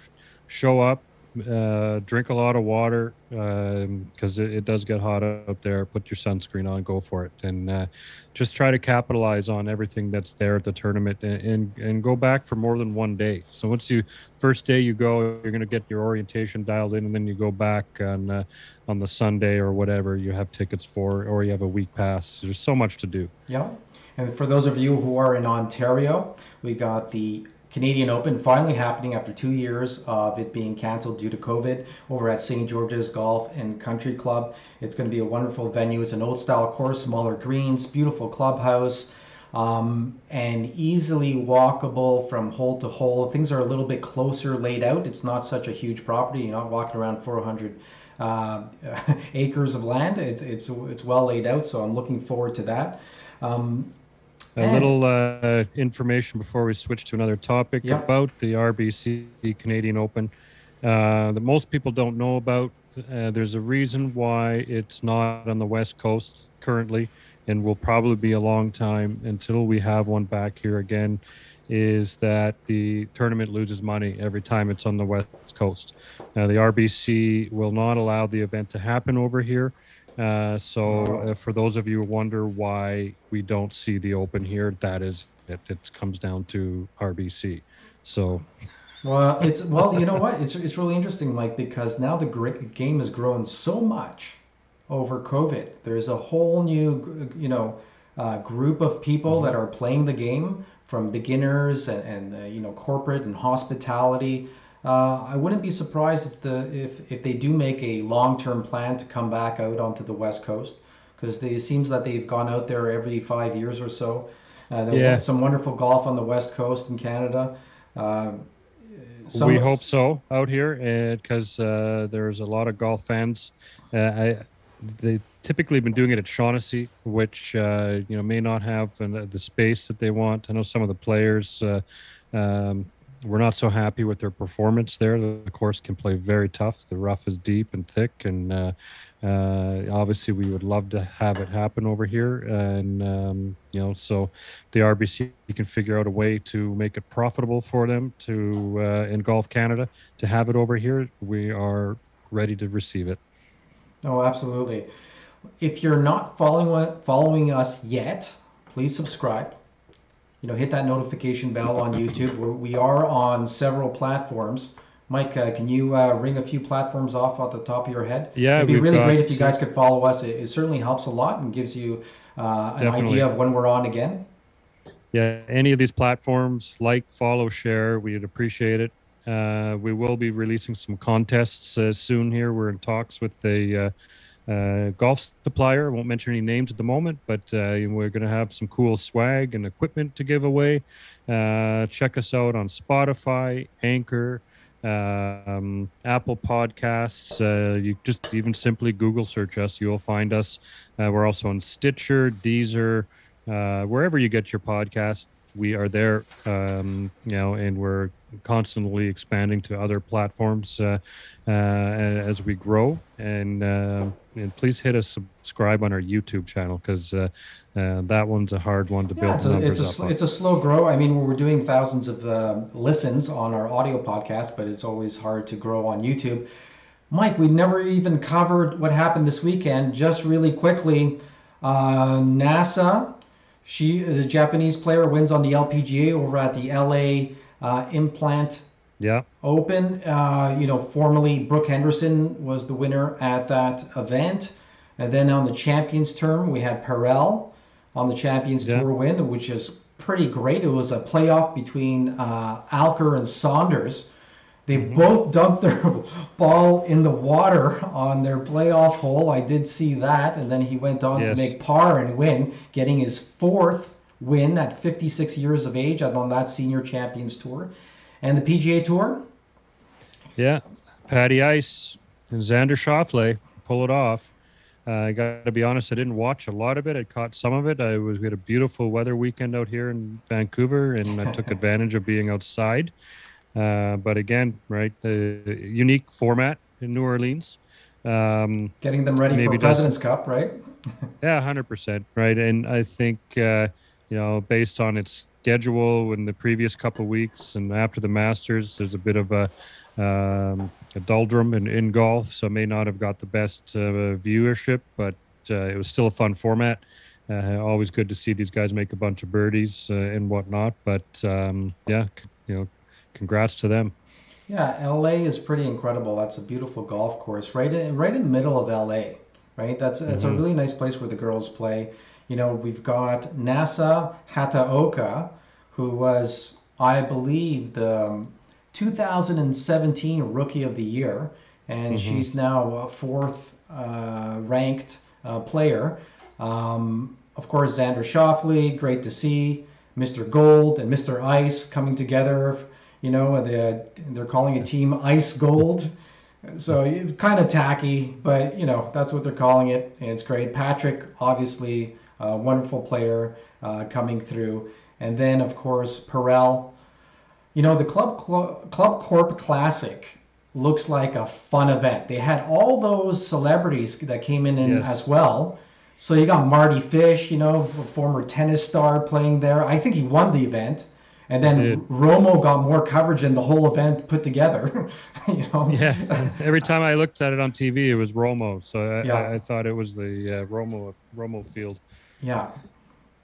show up, drink a lot of water, because it does get hot out there. Put your sunscreen on, go for it, and just try to capitalize on everything that's there at the tournament, and go back for more than one day. So first day you go, you're going to get your orientation dialed in, and then you go back on the Sunday or whatever you have tickets for, or you have a week pass. There's so much to do. Yeah, and for those of you who are in Ontario, we got the Canadian Open finally happening after 2 years of it being canceled due to COVID over at St. George's Golf and Country Club. It's going to be a wonderful venue. It's an old style course, smaller greens, beautiful clubhouse, and easily walkable from hole to hole. Things are a little bit closer laid out. It's not such a huge property. You're not walking around 400 acres of land. It's well laid out, so I'm looking forward to that. A little information before we switch to another topic about the RBC Canadian Open that most people don't know about. There's a reason why it's not on the West Coast currently, and will probably be a long time until we have one back here again, is that the tournament loses money every time it's on the West Coast. The RBC will not allow the event to happen over here. For those of you who wonder why we don't see the Open here, that is it. It comes down to RBC. So, well, you know what? It's really interesting, Mike, because now the game has grown so much over COVID. There's a whole new, group of people that are playing the game, from beginners and corporate and hospitality. I wouldn't be surprised if they do make a long-term plan to come back out onto the West Coast, because it seems that they've gone out there every 5 years or so. Some wonderful golf on the West Coast in Canada. We hope so out here, because there's a lot of golf fans. They typically been doing it at Shaughnessy, which may not have the space that they want. I know some of the players were not so happy with their performance there. The course can play very tough. The rough is deep and thick, and obviously we would love to have it happen over here. And so the RBC can figure out a way to make it profitable for them to in Golf Canada to have it over here. We are ready to receive it. Oh, absolutely. If you're not following us yet, please subscribe. Hit that notification bell on YouTube. We are on several platforms. Mike, can you ring a few platforms off at the top of your head? Yeah, it'd be really great if you guys could follow us. It certainly helps a lot and gives you an idea of when we're on again. Yeah, any of these platforms, follow, share. We'd appreciate it. We will be releasing some contests soon here. We're in talks with a golf supplier. I won't mention any names at the moment, but we're going to have some cool swag and equipment to give away. Check us out on Spotify, Anchor, Apple Podcasts. You just even simply Google search us. You'll find us. We're also on Stitcher, Deezer, wherever you get your podcast. We are there, and we're constantly expanding to other platforms as we grow. And please hit us subscribe on our YouTube channel, because that one's a hard one to build numbers up. It's a slow grow. I mean, we're doing thousands of listens on our audio podcast, but it's always hard to grow on YouTube. Mike, we never even covered what happened this weekend. Just really quickly, NASA. The Japanese player, wins on the LPGA over at the LA Implant Open. Formerly Brooke Henderson was the winner at that event. And then on the Champions Tour, we had Perel on the Champions Tour win, which is pretty great. It was a playoff between Alker and Saunders. They both dumped their ball in the water on their playoff hole. I did see that. And then he went on to make par and win, getting his fourth win at 56 years of age on that Senior Champions Tour. And the PGA Tour? Yeah, Patty Ice and Xander Schauffele pull it off. I got to be honest, I didn't watch a lot of it. I caught some of it. We had a beautiful weather weekend out here in Vancouver, and I took advantage of being outside. But again, right, the unique format in New Orleans. Getting them ready for President's Cup, right? Yeah, 100%, right. And I think, based on its schedule in the previous couple of weeks and after the Masters, there's a bit of a doldrum in golf, so may not have got the best viewership, but it was still a fun format. Always good to see these guys make a bunch of birdies and whatnot. But congrats to them. Yeah, LA is pretty incredible. That's a beautiful golf course right in the middle of LA, right? That's a really nice place where the girls play. We've got NASA Hataoka, who was, I believe, the 2017 Rookie of the Year, and she's now a fourth ranked player. Of course, Xander Schauffele, great to see. Mr. Gold and Mr. Ice coming together. They're calling a team Ice Gold. So kind of tacky, but that's what they're calling it, and it's great. Patrick, obviously, a wonderful player coming through, and then of course Perel. The Club Corp Classic looks like a fun event. They had all those celebrities that came in as well. So you got Marty Fish, a former tennis star, playing there. I think he won the event. And then Romo got more coverage than the whole event put together. Yeah. Every time I looked at it on TV, it was Romo. So I thought it was the Romo field. Yeah.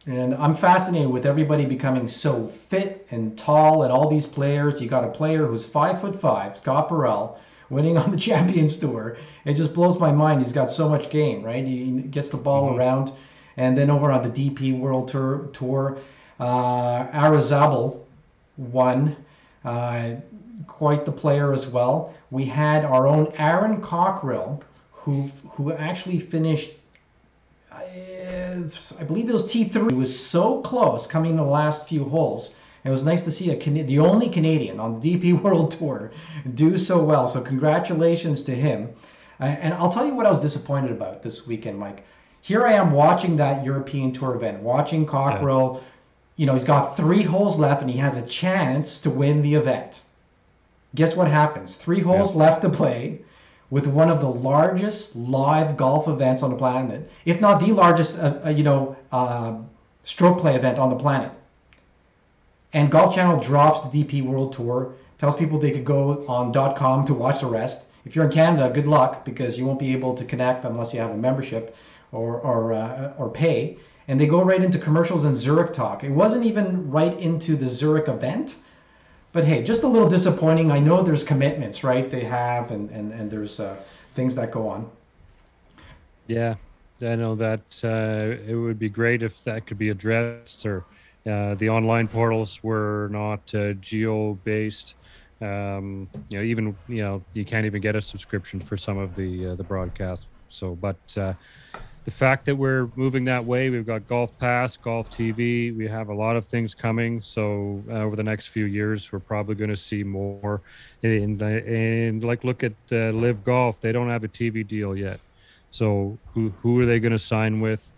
And I'm fascinated with everybody becoming so fit and tall, and all these players. You got a player who's 5'5", Scott Burrell, winning on the Champions Tour. It just blows my mind. He's got so much game, right? He gets the ball around. And then over on the DP World Tour, Arizabal won. Quite the player as well. We had our own Aaron Cockrell, who actually finished, I believe it was T3. He was so close coming to the last few holes. It was nice to see the only Canadian on the DP World Tour do so well. So congratulations to him. And I'll tell you what I was disappointed about this weekend, Mike. Here I am watching that European Tour event, watching Cockrell. He's got 3 holes left and he has a chance to win the event. Guess what happens? 3 holes left to play with one of the largest live golf events on the planet, if not the largest, stroke play event on the planet. And Golf Channel drops the DP World Tour, tells people they could go on .com to watch the rest. If you're in Canada, good luck, because you won't be able to connect unless you have a membership or pay. And they go right into commercials and Zurich talk. It wasn't even right into the Zurich event. But hey, just a little disappointing. I know there's commitments, right? They have, and there's things that go on. Yeah, I know that it would be great if that could be addressed, or the online portals were not geo-based. Even you can't even get a subscription for some of the broadcasts. So, but the fact that we're moving that way, we've got Golf Pass, Golf TV, we have a lot of things coming. So over the next few years, we're probably going to see more. And like, look at Live Golf, they don't have a TV deal yet. So who are they going to sign with?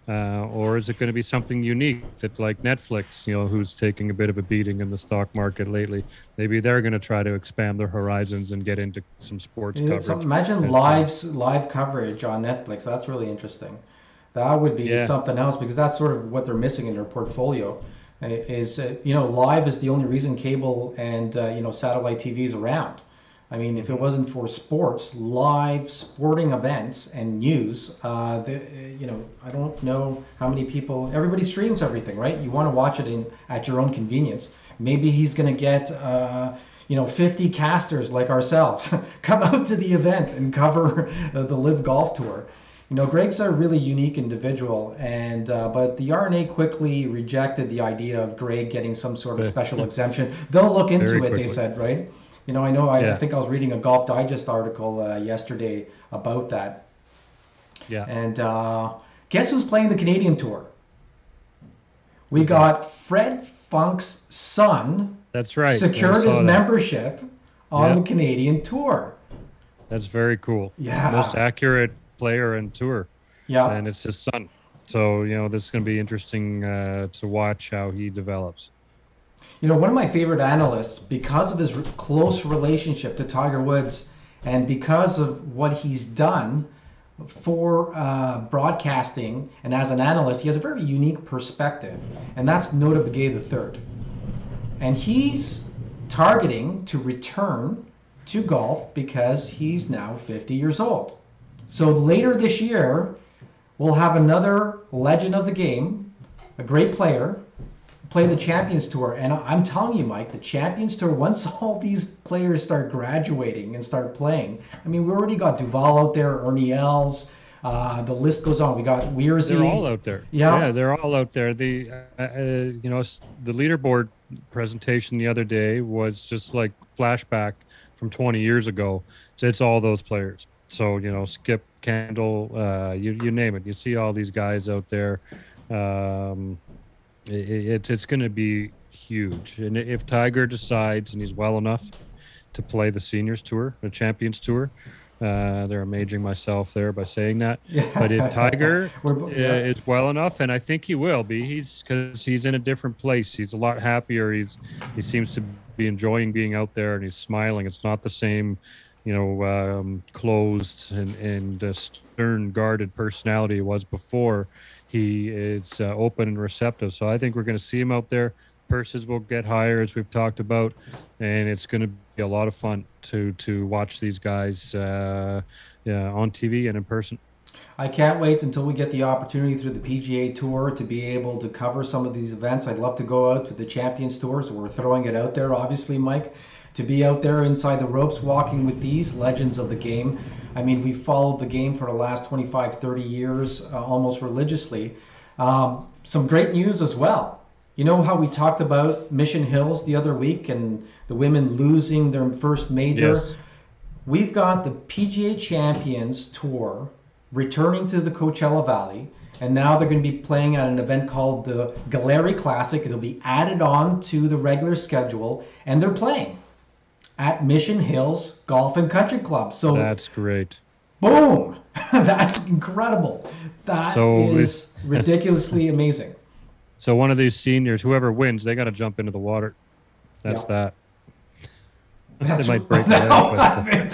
Or is it going to be something unique that, like Netflix, who's taking a bit of a beating in the stock market lately? Maybe they're going to try to expand their horizons and get into some sports coverage. So imagine live coverage on Netflix. That's really interesting. That would be something else, because that's sort of what they're missing in their portfolio. Is live is the only reason cable and satellite TV is around. I mean, if it wasn't for sports, live sporting events and news, I don't know how many people. Everybody streams everything, right? You want to watch it at your own convenience. Maybe he's going to get 50 casters like ourselves come out to the event and cover the Live Golf Tour. Greg's a really unique individual, and but the R&A quickly rejected the idea of Greg getting some sort of special exemption. They'll look into it, they said, right? I think I was reading a Golf Digest article yesterday about that. Yeah. And guess who's playing the Canadian Tour? We got Fred Funk's son. That's right. Secured his membership on the Canadian Tour. That's very cool. Yeah. Most accurate player in Tour. Yeah. And it's his son. So, this is going to be interesting to watch how he develops. One of my favorite analysts, because of his close relationship to Tiger Woods and because of what he's done for broadcasting and as an analyst, he has a very unique perspective, and that's Nota Begay III. And he's targeting to return to golf because he's now 50 years old. So later this year, we'll have another legend of the game, a great player, play the Champions Tour. And I'm telling you, Mike, the Champions Tour, once all these players start graduating and start playing, I mean, we already got Duval out there, Ernie Els, the list goes on. We got Weirzy. They're all out there. Yeah, they're all out there. The the leaderboard presentation the other day was just like flashback from 20 years ago. So it's all those players. So, Skip, Kendall, you name it. You see all these guys out there. It's going to be huge. And if Tiger decides, and he's well enough to play the Seniors Tour, the Champions Tour, they're amazing myself there by saying that. Yeah. But if Tiger is well enough, and I think he will be, because he's in a different place. He's a lot happier. He seems to be enjoying being out there, and he's smiling. It's not the same, closed and stern, guarded personality it was before. He is open and receptive. So I think we're going to see him out there purses will get higher, as we've talked about, and it's going to be a lot of fun to watch these guys on TV and in person. I can't wait until we get the opportunity through the PGA Tour to be able to cover some of these events. I'd love to go out to the Champions Tour, so we're throwing it out there, obviously, Mike, to be out there inside the ropes walking with these legends of the game. I mean, we've followed the game for the last 25, 30 years, almost religiously. Some great news as well. You know how we talked about Mission Hills the other week and the women losing their first major? Yes. We've got the PGA Champions Tour returning to the Coachella Valley, and now they're going to be playing at an event called the Gallery Classic. It'll be added on to the regular schedule, and they're playing at Mission Hills Golf and Country Club. So that's great. Boom! That's incredible. That is ridiculously amazing. So one of these seniors, whoever wins, they got to jump into the water. That's that. They might break their leg,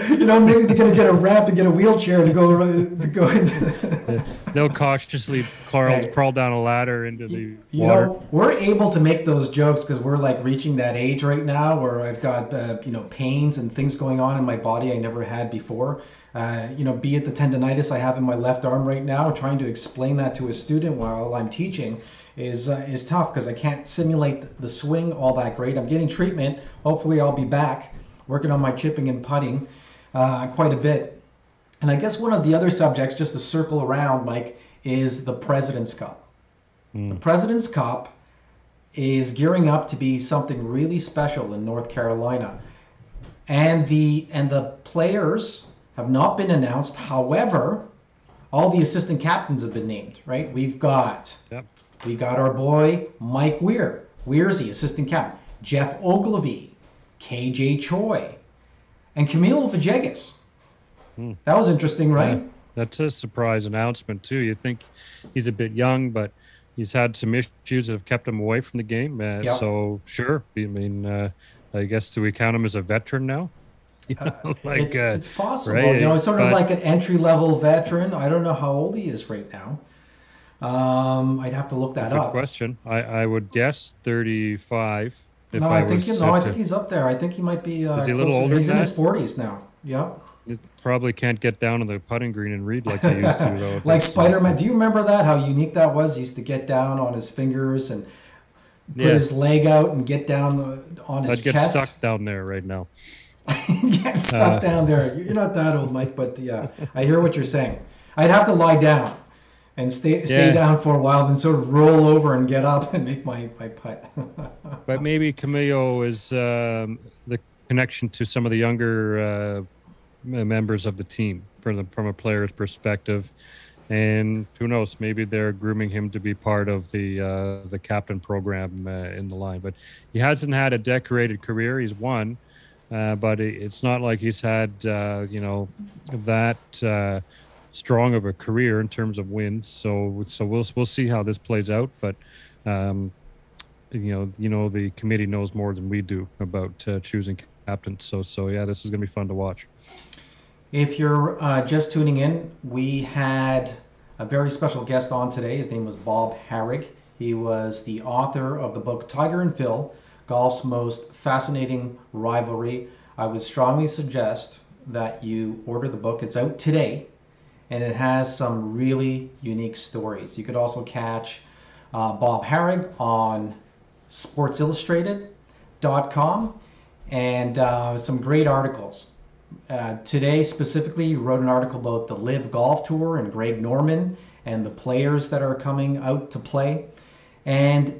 you know, maybe they're going to get a ramp and get a wheelchair to go into. They'll cautiously crawl down a ladder into the water. You know, we're able to make those jokes because we're like reaching that age right now where I've got pains and things going on in my body I never had before. Be it the tendonitis I have in my left arm right now. Trying to explain that to a student while I'm teaching is tough because I can't simulate the swing all that great. I'm getting treatment. Hopefully I'll be back working on my chipping and putting quite a bit. And I guess one of the other subjects, just to circle around, Mike, is the President's Cup. The President's Cup is gearing up to be something really special in North Carolina. And the players have not been announced. However, all the assistant captains have been named, right? We got our boy Mike Weir, Weirsy, assistant captain, Jeff Ogilvie, KJ Choi, and Camilo Villegas. That was interesting, right? Yeah, that's a surprise announcement too. You think he's a bit young, but he's had some issues that have kept him away from the game. So sure, I mean, I guess do we count him as a veteran now? It's possible. Right? He's sort of like an entry-level veteran. I don't know how old he is right now. I'd have to look that up. Good question. I would guess 35. I think he's up there. I think he might be. Is he a little older? He's in his 40s now. Yep. You probably can't get down to the putting green and read like they used to, though. Like Spider-Man. Do you remember that? How unique that was? He used to get down on his fingers and put his leg out and get down on his chest. I'd get stuck down there right now. Get stuck down there. You're not that old, Mike, but yeah, I hear what you're saying. I'd have to lie down and stay down for a while, then sort of roll over and get up and make my putt. But maybe Camilo is the connection to some of the younger members of the team from a player's perspective, and who knows, maybe they're grooming him to be part of the captain program in the line. But he hasn't had a decorated career. He's won. But it's not like he's had, that strong of a career in terms of wins. So we'll see how this plays out. But the committee knows more than we do about choosing captains. So yeah, this is going to be fun to watch. If you're just tuning in, we had a very special guest on today. His name was Bob Harig. He was the author of the book Tiger and Phil, Golf's Most Fascinating Rivalry. I would strongly suggest that you order the book. It's out today, and it has some really unique stories. You could also catch Bob Harig on sportsillustrated.com and some great articles. Today specifically, you wrote an article about the Live Golf Tour and Greg Norman and the players that are coming out to play. And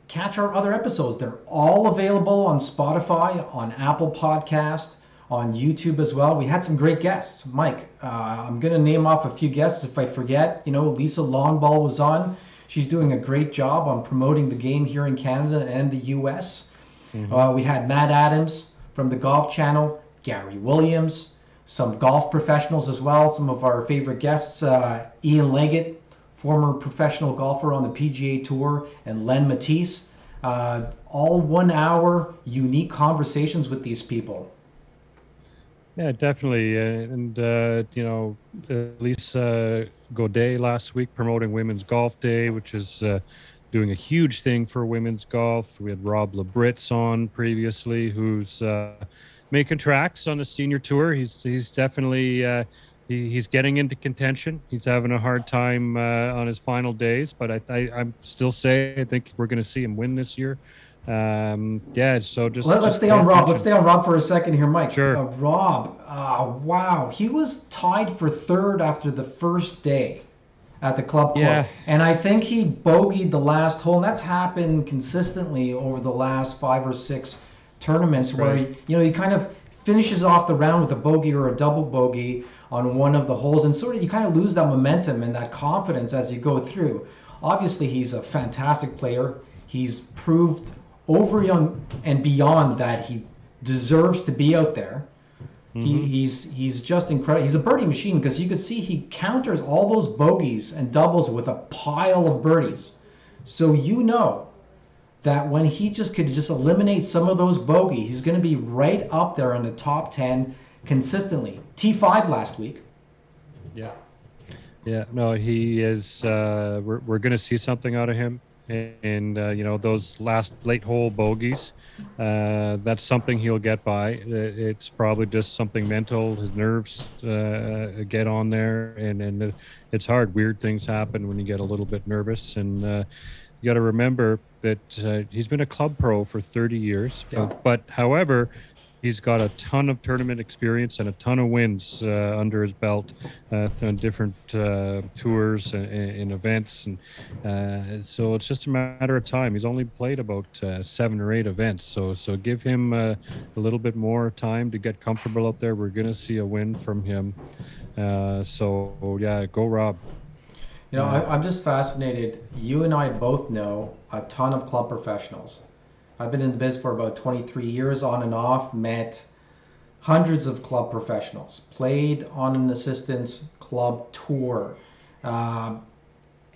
catch our other episodes. They're all available on Spotify, on Apple Podcast, on YouTube as well. We had some great guests. Mike, I'm going to name off a few guests if I forget. Lisa Longball was on. She's doing a great job on promoting the game here in Canada and the U.S. We had Matt Adams from the Golf Channel, Gary Williams, some golf professionals as well. Some of our favorite guests, Ian Leggett, former professional golfer on the PGA Tour, and Len Matisse. All 1 hour unique conversations with these people. Yeah, definitely. Lisa Godet last week promoting Women's Golf Day, which is doing a huge thing for women's golf. We had Rob Labritz on previously, who's making tracks on the senior tour. He's definitely he's getting into contention. He's having a hard time on his final days, but I'm still say I think we're going to see him win this year. So let's stay on Rob. attention. Let's stay on Rob for a second here, Mike. Sure. Rob, wow, he was tied for third after the first day at the club course. Yeah. And I think he bogeyed the last hole, and that's happened consistently over the last 5 or 6 tournaments where he kind of finishes off the round with a bogey or a double bogey on one of the holes, and sort of you kind of lose that momentum and that confidence as you go through. Obviously, he's a fantastic player. He's proved over and beyond that he deserves to be out there. He's just incredible. He's a birdie machine because you could see he counters all those bogeys and doubles with a pile of birdies. So that when he could eliminate some of those bogeys, he's going to be right up there in the top 10 consistently. T5 last week. Yeah, no, he is. We're going to see something out of him. And those late hole bogeys, that's something he'll get by. It's probably just something mental. His nerves get on there, and it's hard. Weird things happen when you get a little bit nervous. And you got to remember that he's been a club pro for 30 years. Yeah. But however, he's got a ton of tournament experience and a ton of wins under his belt on different tours and events. And so it's just a matter of time. He's only played about 7 or 8 events. So give him a little bit more time to get comfortable out there. We're going to see a win from him. Go Rob. I'm just fascinated. You and I both know a ton of club professionals. I've been in the biz for about 23 years on and off, met hundreds of club professionals, played on an assistant's club tour. And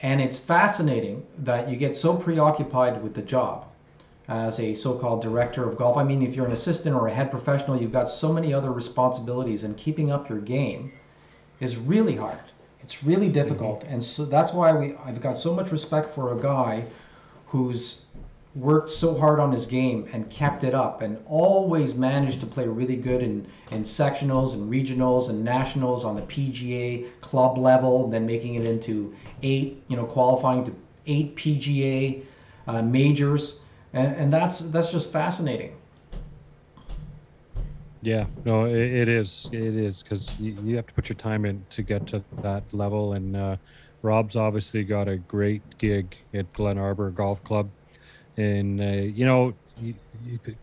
it's fascinating that you get so preoccupied with the job as a so-called director of golf. I mean, if you're an assistant or a head professional, you've got so many other responsibilities, and keeping up your game is really hard. It's really difficult. And so that's why I've got so much respect for a guy who's worked so hard on his game and kept it up and always managed to play really good in sectionals and regionals and nationals on the PGA club level, then making it into 8, qualifying to 8 PGA majors. And that's just fascinating. Yeah, no, it is because you have to put your time in to get to that level. And Rob's obviously got a great gig at Glen Arbor Golf Club. And,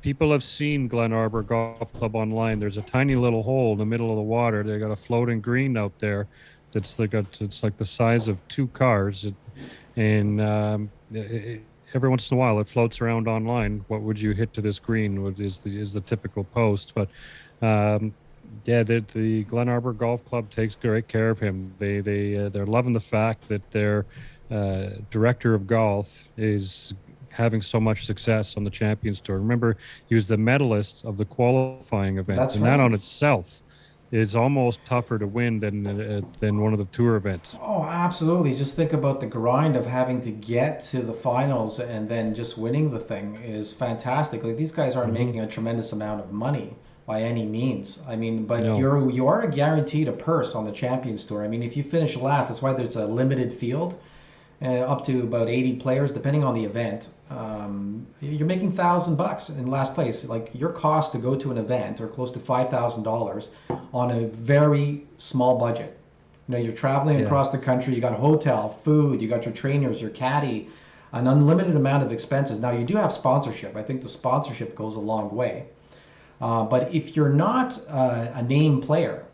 people have seen Glen Arbor Golf Club online. There's a tiny little hole in the middle of the water. They got a floating green out there it's like the size of 2 cars. And every once in a while it floats around online. What would you hit to this green is the typical post. But, the Glen Arbor Golf Club takes great care of him. They're loving the fact that their director of golf is having so much success on the Champions Tour. Remember, he was the medalist of the qualifying event. That's and right. That on itself is almost tougher to win than one of the tour events. Oh, absolutely. Just think about the grind of having to get to the finals and then just winning the thing is fantastic. Like, these guys aren't making a tremendous amount of money by any means. I mean, but No. you are guaranteed a purse on the Champions Tour. I mean, if you finish last, that's why there's a limited field. Up to about 80 players, depending on the event. You're making $1,000 in last place. Like, your cost to go to an event are close to $5,000 on a very small budget. You're traveling across the country. You got a hotel, food. You got your trainers, your caddy, an unlimited amount of expenses. Now, you do have sponsorship. I think the sponsorship goes a long way. But if you're not a name player,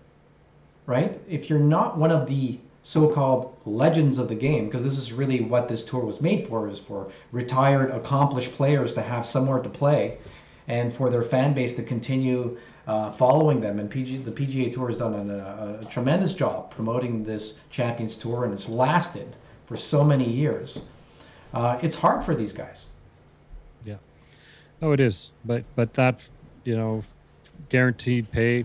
right? If you're not one of the so-called legends of the game, because this is really what this tour was made for, is for retired, accomplished players to have somewhere to play and for their fan base to continue following them. And the PGA Tour has done a tremendous job promoting this Champions Tour, and it's lasted for so many years. It's hard for these guys. Yeah. Oh, it is. But that, guaranteed pay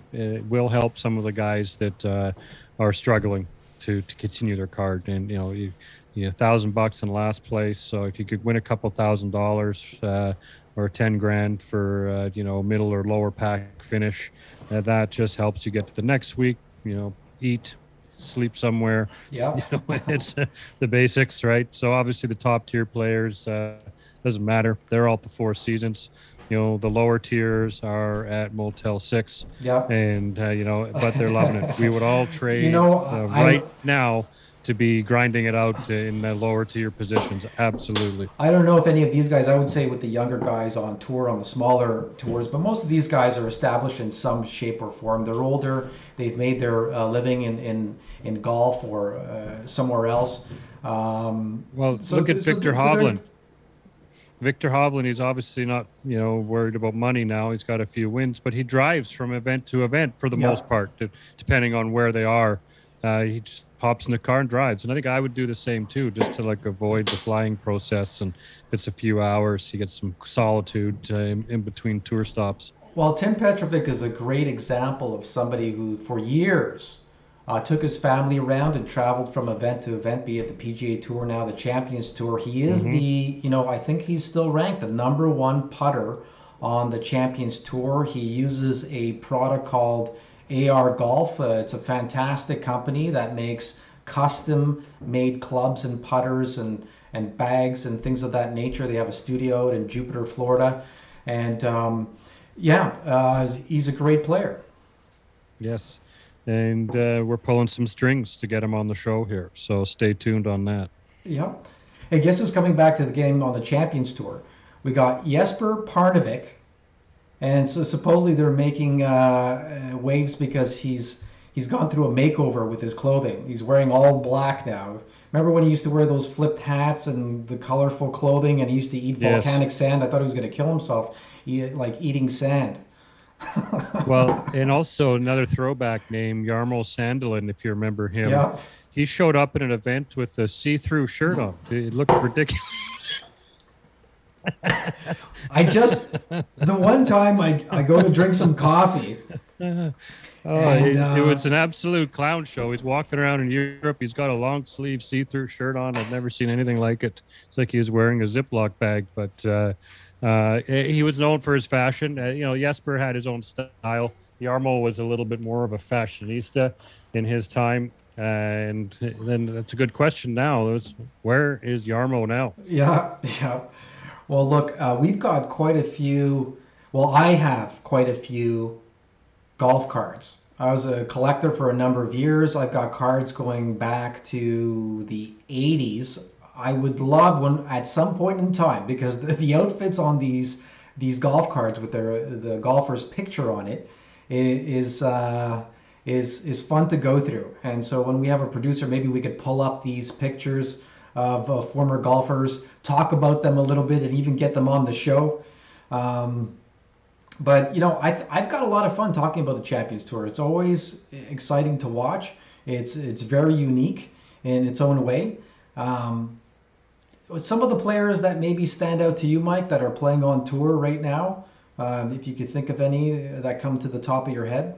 will help some of the guys that are struggling to continue their card. And you $1,000 in last place. So if you could win a couple $1,000 or 10 grand for middle or lower pack finish, that just helps you get to the next week. Eat, sleep somewhere. Yeah. It's the basics, right? So obviously the top tier players, doesn't matter. They're all at the Four Seasons. The lower tiers are at Motel 6. Yeah. And, but they're loving it. We would all trade right now to be grinding it out in the lower tier positions. Absolutely. I don't know if any of these guys, I would say with the younger guys on tour, on the smaller tours, but most of these guys are established in some shape or form. They're older. They've made their living in golf or somewhere else. Look at Victor Hoblin. Victor Hoblin, he's obviously not, worried about money now. He's got a few wins, but he drives from event to event for the most part, depending on where they are. He just hops in the car and drives. And I think I would do the same too, just to avoid the flying process. And if it's a few hours, you get some solitude in between tour stops. Well, Tim Petrovic is a great example of somebody who, for years, took his family around and traveled from event to event, be it the PGA Tour, now the Champions Tour. He is I think he's still ranked the #1 putter on the Champions Tour. He uses a product called AR Golf. It's a fantastic company that makes custom-made clubs and putters and bags and things of that nature. They have a studio out in Jupiter, Florida. And he's a great player. Yes. And we're pulling some strings to get him on the show here. So stay tuned on that. Yeah. Hey, guess who's coming back to the game on the Champions Tour? We got Jesper Parnevik. And so supposedly they're making waves because he's gone through a makeover with his clothing. He's wearing all black now. Remember when he used to wear those flipped hats and the colorful clothing, and he used to eat volcanic sand? I thought he was going to kill himself, eating sand. Well, and also another throwback name, Jarmo Sandelin, if you remember him. Yeah. He showed up at an event with a see-through shirt on. It looked ridiculous. The one time I go to drink some coffee. It was an absolute clown show. He's walking around in Europe. He's got a long sleeve see-through shirt on. I've never seen anything like it. It's like he was wearing a Ziploc bag, but he was known for his fashion. Jesper had his own style. Jarmo was a little bit more of a fashionista in his time. And then that's a good question now. Where is Jarmo now? Yeah. Well, look, we've got quite a few. Well, I have quite a few golf cards. I was a collector for a number of years. I've got cards going back to the 80s. I would love one at some point in time, because the outfits on these golf cards with the golfer's picture on it is fun to go through. And so when we have a producer, maybe we could pull up these pictures of former golfers, talk about them a little bit, and even get them on the show. But I've got a lot of fun talking about the Champions Tour. It's always exciting to watch. It's very unique in its own way. Some of the players that maybe stand out to you, Mike, that are playing on tour right now, if you could think of any that come to the top of your head.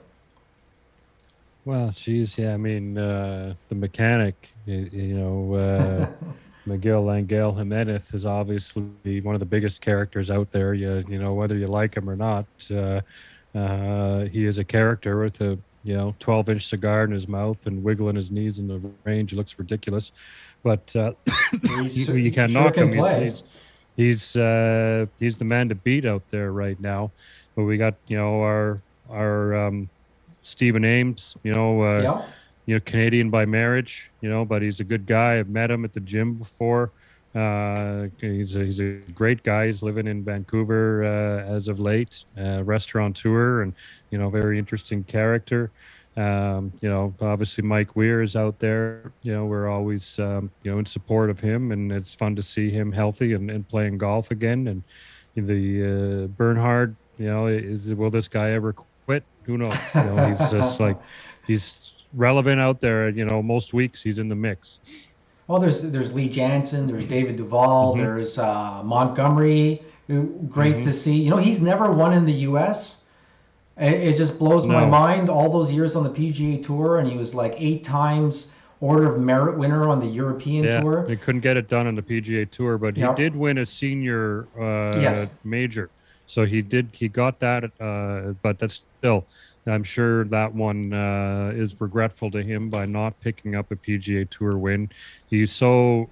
Well, geez, yeah. I mean, the mechanic, Miguel Angel Jimenez is obviously one of the biggest characters out there. Whether you like him or not, he is a character with a 12-inch cigar in his mouth and wiggling his knees in the range. It looks ridiculous, but you can't knock him. He's the man to beat out there right now. But we got our Stephen Ames, Canadian by marriage, but he's a good guy. I've met him at the gym before. He's a great guy. He's living in Vancouver as of late, restaurateur, and very interesting character. Obviously Mike Weir is out there. We're always in support of him, and it's fun to see him healthy and playing golf again. And the Bernhard, will this guy ever quit? Who knows? He's just he's relevant out there. Most weeks he's in the mix. Well, there's Lee Jansen, there's David Duval, there's Montgomery. Great to see. He's never won in the U.S. It just blows my mind. All those years on the PGA Tour, and he was like 8 times Order of Merit winner on the European Yeah, Tour. he couldn't get it done on the PGA Tour, but he Yep. did win a senior Yes. major. So he got that, but that's still, I'm sure that one is regretful to him by not picking up a PGA Tour win. He's so,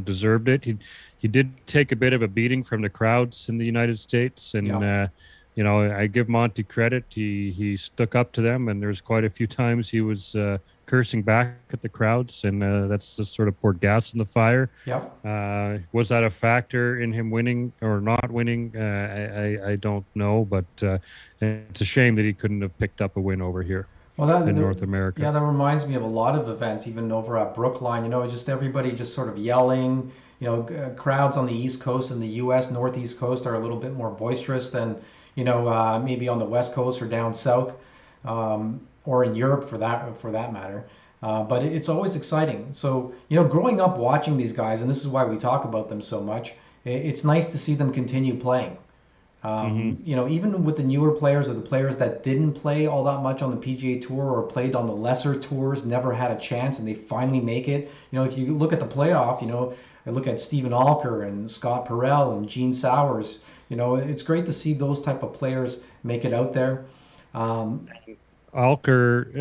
deserved it. He did take a bit of a beating from the crowds in the United States, and Yep. I give Monty credit. He stuck up to them, and there's quite a few times he was cursing back at the crowds, and that's just sort of poured gas in the fire. Yep. Was that a factor in him winning or not winning? I don't know, but it's a shame that he couldn't have picked up a win over here Well, that in North America. yeah, that reminds me of a lot of events, even over at Brookline. Just everybody just sort of yelling. Crowds on the East Coast and the U.S. Northeast Coast are a little bit more boisterous than maybe on the West Coast or down south, or in Europe for that matter. But it's always exciting. So growing up watching these guys, and this is why we talk about them so much. It's nice to see them continue playing. Hmm. Even with the newer players or the players that didn't play all that much on the PGA Tour or played on the lesser tours, never had a chance, and they finally make it. If you look at the playoff, I look at Stephen Alker and Scott Perel and Gene Sowers. It's great to see those type of players make it out there. Um, Alker,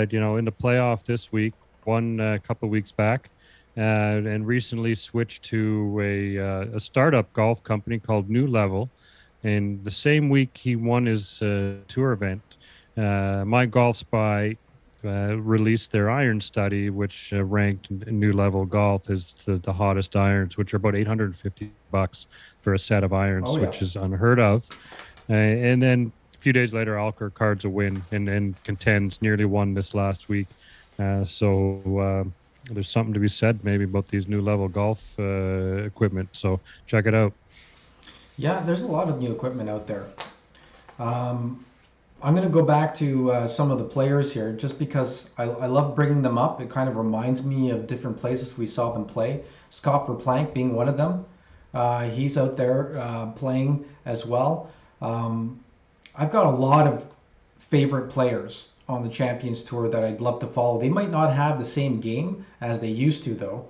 in the playoff this week, won a couple of weeks back, and recently switched to a startup golf company called New Level. And the same week he won his tour event, My Golf Spy released their iron study, which ranked New Level Golf as the hottest irons, which are about $850 for a set of irons, Oh, yeah. which is unheard of. And then a few days later, Alker cards a win and contends, nearly won this last week. So there's something to be said maybe about these New Level Golf equipment. So check it out. yeah, there's a lot of new equipment out there. I'm going to go back to some of the players here just because I love bringing them up. It kind of reminds me of different places we saw them play. Scott Verplank being one of them. He's out there playing as well. I've got a lot of favorite players on the Champions Tour that I'd love to follow. They might not have the same game as they used to, though.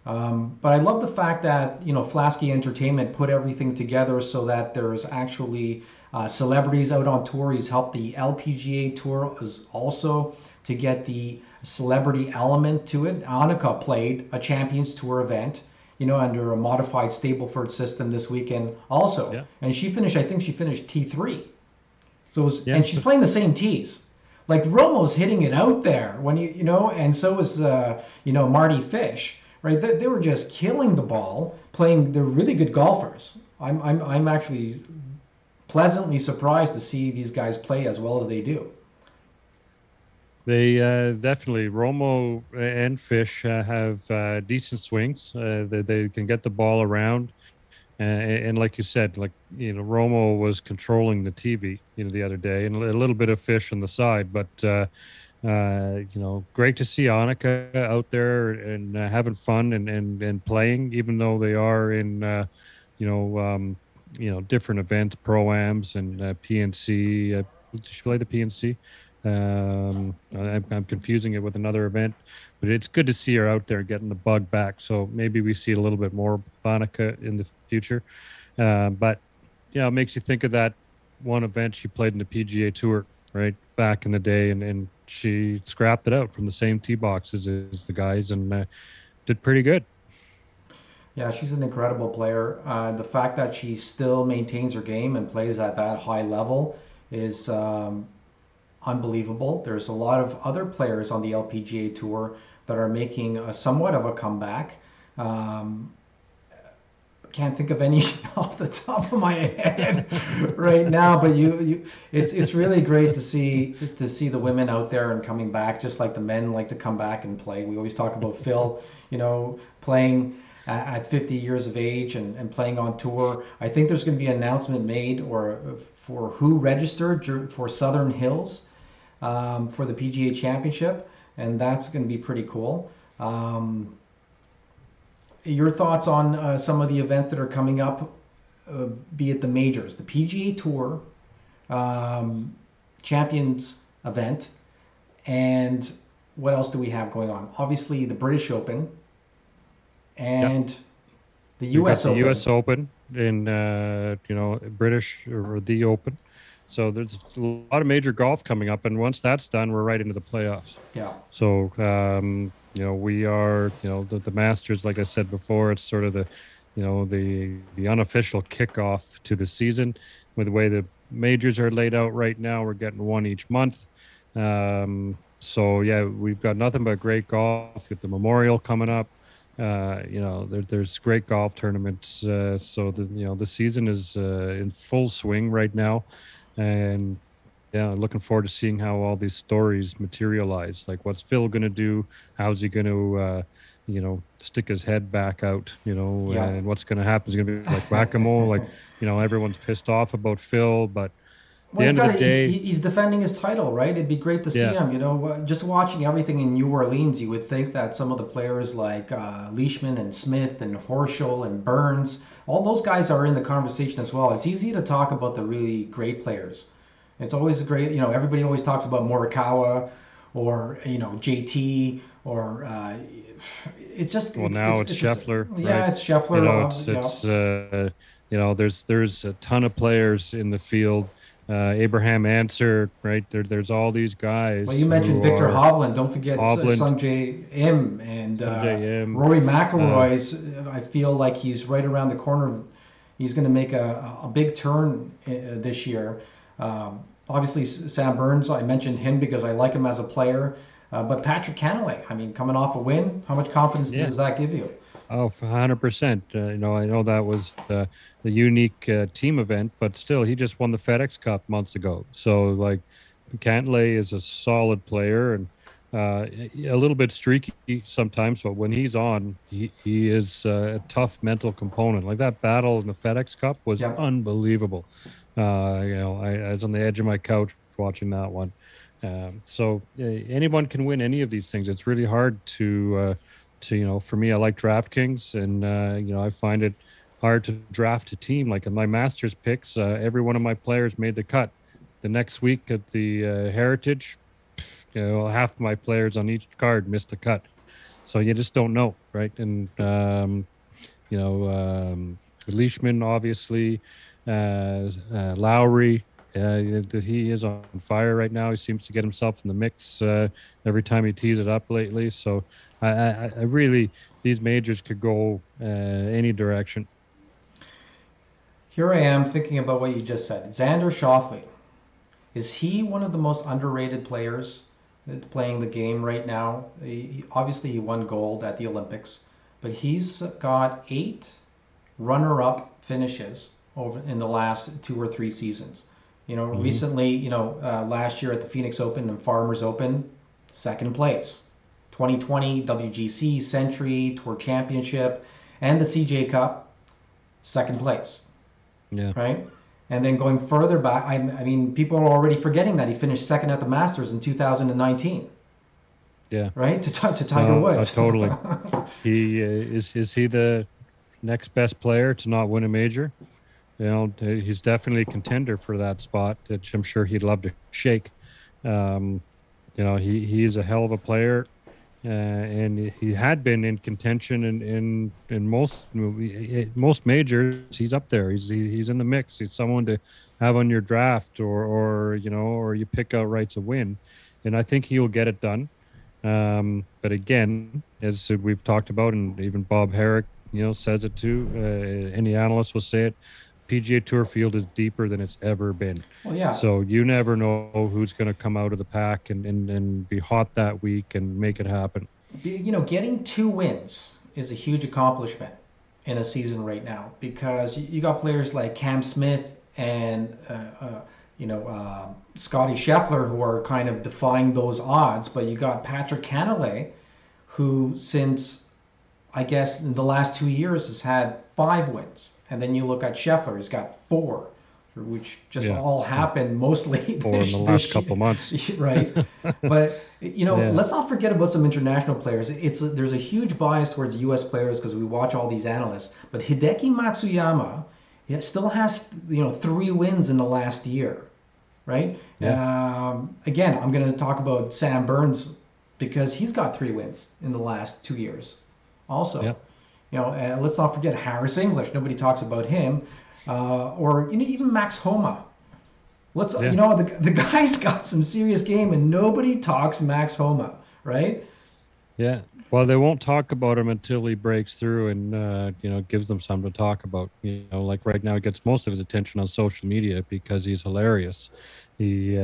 But I love the fact that Flasky Entertainment put everything together so that there's actually celebrities out on tour. He's helped the LPGA Tour also to get the celebrity element to it. Annika played a Champions Tour event, under a modified Stableford system this weekend also, Yeah. and I think she finished T3. So Yeah. and she's playing the same tees. Like Romo's hitting it out there when and so was Marty Fish. Right, they were just killing the ball, playing. They're really good golfers. I'm actually pleasantly surprised to see these guys play as well as they do. They definitely, Romo and Fish have decent swings. They can get the ball around, and like you said, Romo was controlling the TV, the other day, and a little bit of Fish on the side, but. Great to see Annika out there and having fun and playing, even though they are in, different events, pro-ams and PNC. Did she play the PNC? I'm confusing it with another event, but it's good to see her out there getting the bug back. So maybe we see a little bit more of Annika in the future. But it makes you think of that one event she played in the PGA Tour, right, back in the day, and she scrapped it out from the same tee boxes as the guys and did pretty good. Yeah, she's an incredible player. The fact that she still maintains her game and plays at that high level is unbelievable. There's a lot of other players on the LPGA Tour that are making somewhat of a comeback. Can't think of any off the top of my head right now, but it's really great to see the women out there and coming back, just like the men like to come back and play. We always talk about Phil, playing at 50 years of age and playing on tour. I think there's going to be an announcement made for who registered for Southern Hills for the PGA Championship, and that's going to be pretty cool. Your thoughts on some of the events that are coming up, be it the majors, the PGA Tour Champions event, and what else do we have going on? Obviously, the British Open and the U.S. the Open. U.S. Open in British or the Open. So there's a lot of major golf coming up, and once that's done, we're right into the playoffs. Yeah. So we are the Masters, like I said before, it's sort of the unofficial kickoff to the season. With the way the majors are laid out right now, we're getting one each month. So yeah, we've got nothing but great golf. With the Memorial coming up, there's great golf tournaments. So the season is in full swing right now, and yeah, looking forward to seeing how all these stories materialize. Like, what's Phil going to do? How's he going to, stick his head back out? And what's going to happen is going to be like whack-a-mole. Like, everyone's pissed off about Phil, but well, the end of the day, he's defending his title, right? It'd be great to see him. Just watching everything in New Orleans, you would think that some of the players like Leishman and Smith and Horschel and Burns, all those guys are in the conversation as well. It's easy to talk about the really great players. It's always great. Everybody always talks about Morikawa or JT or it's just. Well, now it's Scheffler. Yeah, right? it's Scheffler. There's a ton of players in the field. Abraham Answer, right? There's all these guys. Well, you mentioned Victor Hovland. Don't forget Sungjae Im and Rory McIlroy's. I feel like he's right around the corner. He's going to make a big turn this year. Obviously, Sam Burns, I mentioned him because I like him as a player. But Patrick Cantlay, coming off a win, how much confidence does that give you? Oh, 100%. I know that was the unique team event, but still, he just won the FedEx Cup months ago. So, like, Cantlay is a solid player and a little bit streaky sometimes, but when he's on, he is a tough mental component. Like, that battle in the FedEx Cup was unbelievable. I was on the edge of my couch watching that one. So anyone can win any of these things. It's really hard to for me, I like DraftKings, and I find it hard to draft a team. Like in my Masters picks, every one of my players made the cut. The next week at the Heritage, half my players on each card missed the cut. So you just don't know, right? And Leishman, obviously, Lowry. He is on fire right now. He seems to get himself in the mix every time he tees it up lately. So I really, these majors could go any direction. Here I am thinking about what you just said. Xander Schauffele. Is he one of the most underrated players playing the game right now? Obviously, he won gold at the Olympics, but he's got 8 runner-up finishes over in the last 2 or 3 seasons. Recently, last year at the Phoenix Open and Farmers Open, 2nd place. 2020 WGC, Century, Tour Championship, and the CJ Cup, 2nd place. Yeah. Right? And then going further back, people are already forgetting that he finished 2nd at the Masters in 2019. Yeah. Right? To Tiger Woods. Totally. Is he the next best player to not win a major? He's definitely a contender for that spot, which I'm sure he'd love to shake. He's a hell of a player, and he had been in contention in most majors. He's up there. He's in the mix. He's someone to have on your draft, or you pick outright to win, and I think he'll get it done. But again, as we've talked about, and even Bob Harig, says it too. Any analyst will say it. PGA Tour field is deeper than it's ever been. Well, yeah. So you never know who's going to come out of the pack and be hot that week and make it happen. Getting 2 wins is a huge accomplishment in a season right now, because you got players like Cam Smith and Scotty Scheffler who are kind of defying those odds, but you got Patrick Cantlay, who since I guess in the last 2 years has had 5 wins. And then you look at Scheffler, he's got 4, which just all happened mostly 4 in the last couple months. Right. But, let's not forget about some international players. There's a huge bias towards U.S. players because we watch all these analysts. But Hideki Matsuyama still has, 3 wins in the last year. Right? Yeah. Again, I'm going to talk about Sam Burns because he's got 3 wins in the last 2 years. Also, Yep. Let's not forget Harris English. Nobody talks about him, or even Max Homa. The guy's got some serious game, and nobody talks Max Homa, right? Yeah. Well, they won't talk about him until he breaks through and gives them something to talk about. Like right now, he gets most of his attention on social media because he's hilarious. He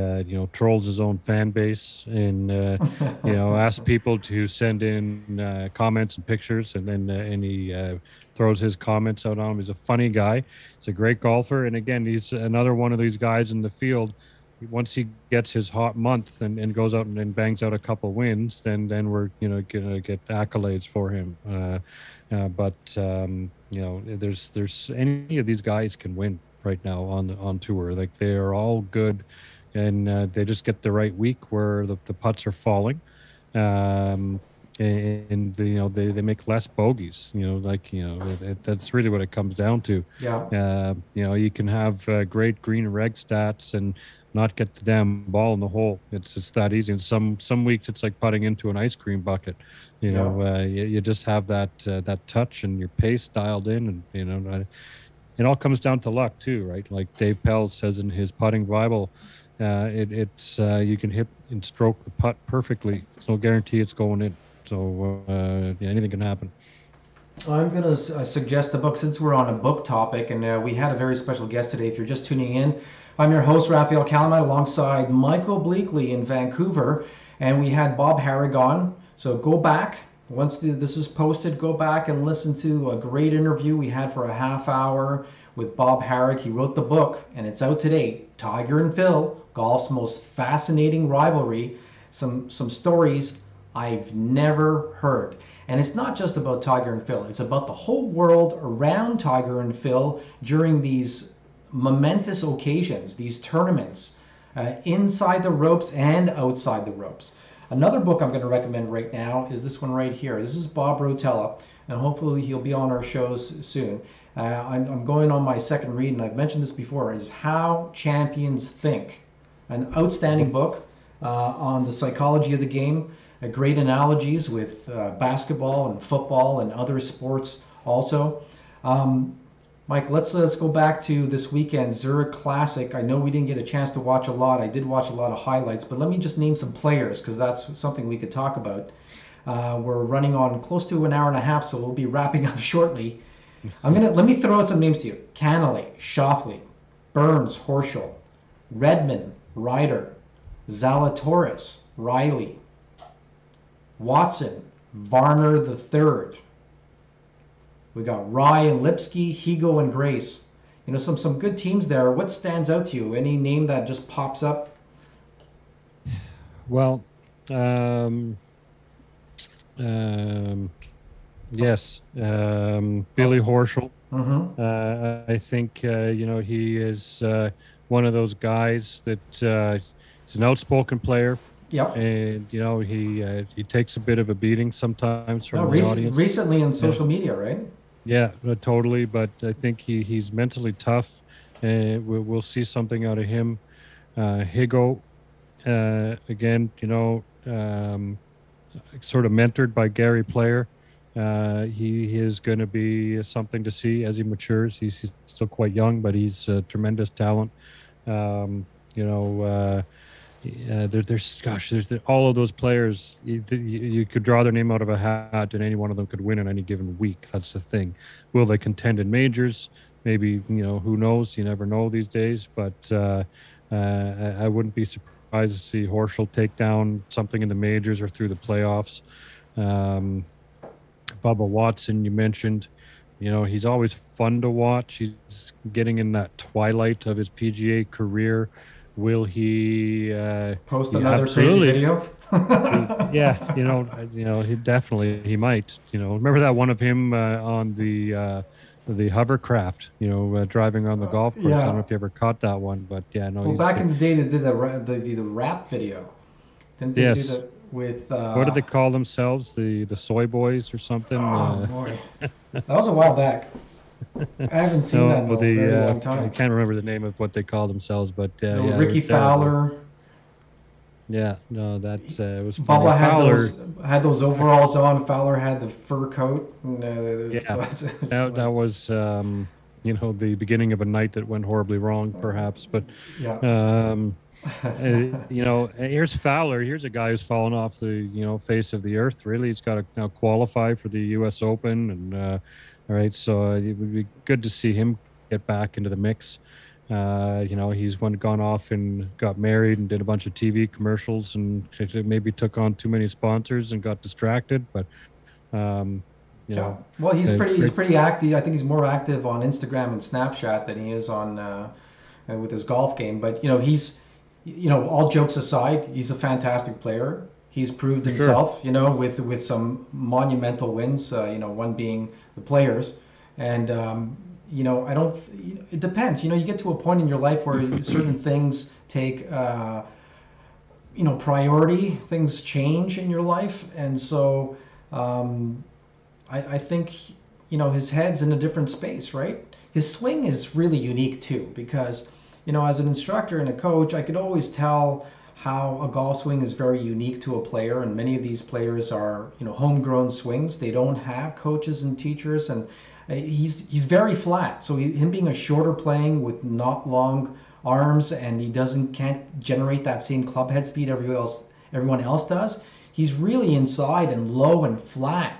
trolls his own fan base and asks people to send in comments and pictures, and then he throws his comments out on him. He's a funny guy. He's a great golfer, and again, he's another one of these guys in the field. Once he gets his hot month and goes out and bangs out a couple wins, then we're gonna get accolades for him. There's any of these guys can win right now on tour. Like, they are all good, and they just get the right week where the putts are falling, and they make less bogeys. That's really what it comes down to. Yeah. You can have great green and reg stats and not get the damn ball in the hole. It's that easy. And some weeks it's like putting into an ice cream bucket. You just have that touch and your pace dialed in, and it all comes down to luck too, right? Like Dave Pell says in his putting Bible, it's you can hit and stroke the putt perfectly. There's no guarantee it's going in. So anything can happen. I'm going to suggest a book, since we're on a book topic, and we had a very special guest today. If you're just tuning in, I'm your host, Rafael Kalamat, alongside Michael Bleackley in Vancouver, and we had Bob Harig on. So go back, once this is posted, go back and listen to a great interview we had for a half hour with Bob Harig. He wrote the book, and it's out today, Tiger and Phil, Golf's Most Fascinating Rivalry. Some stories I've never heard. And it's not just about Tiger and Phil. It's about the whole world around Tiger and Phil during these momentous occasions, these tournaments, inside the ropes and outside the ropes. Another book I'm going to recommend right now is this one right here. This is Bob Rotella, and hopefully he'll be on our shows soon. I'm going on my second read, and I've mentioned this before, is How Champions Think. An outstanding book on the psychology of the game. Great analogies with basketball and football and other sports also. Mike, let's go back to this weekend, Zurich Classic. I know we didn't get a chance to watch a lot. I did watch a lot of highlights, but let me just name some players, because that's something we could talk about. We're running on close to an hour and a half, so we'll be wrapping up shortly. Let me throw out some names to you. Cantlay, Schauffele, Burns, Horschel, Redmond, Ryder, Zalatoris, Riley, Watson, Varner III. We got Rye and Lipsky, Higo and Grace. Some good teams there. What stands out to you? Any name that just pops up? Well, yes, Billy Horschel. Mm-hmm. I think he is one of those guys that he's an outspoken player. Yep. And he takes a bit of a beating sometimes from the audience. Recently in social media, right? Yeah, totally. But I think he's mentally tough, and we'll see something out of him. Higo, again, sort of mentored by Gary Player. He is going to be something to see as he matures. He's still quite young, but he's a tremendous talent. There's all of those players. You could draw their name out of a hat, and any one of them could win in any given week. That's the thing. Will they contend in majors? Maybe, who knows? You never know these days. But I wouldn't be surprised to see Horschel take down something in the majors or through the playoffs. Bubba Watson, you mentioned. He's always fun to watch. He's getting in that twilight of his PGA career. Will he post another crazy video? Yeah, he might. Remember that one of him on the hovercraft, driving on the golf course. Yeah. I don't know if you ever caught that one, but yeah, no. Well, back in the day, they did the rap video. Didn't they do that with? What did they call themselves? The Soy Boys or something? Oh boy, that was a while back. I haven't seen that in a very long time. I can't remember the name of what they call themselves, but Ricky Fowler. Yeah, no, that was funny. Bubba Fowler, had those overalls on. Fowler had the fur coat. And, yeah, it's that like, was the beginning of a night that went horribly wrong, perhaps. But yeah. um, here's Fowler. Here's a guy who's fallen off the face of the earth. Really, he's got to now qualify for the U.S. Open, and all right, so it would be good to see him get back into the mix. He's gone off and got married and did a bunch of TV commercials and maybe took on too many sponsors and got distracted. But um, Yeah. Well, he's pretty great. active. I think he's more active on Instagram and Snapchat than he is on with his golf game. But he's all jokes aside, he's a fantastic player. He's proved Sure. himself, with some monumental wins. One being the Players, and I don't. It depends. You get to a point in your life where certain things take. Priority. Things change in your life, and so. I think, his head's in a different space, right? His swing is really unique too, because, as an instructor and a coach, I could always tell how a golf swing is very unique to a player, and many of these players are, homegrown swings. They don't have coaches and teachers, and he's very flat. So him being a shorter playing with not long arms, and can't generate that same club head speed everyone else does. He's really inside and low and flat.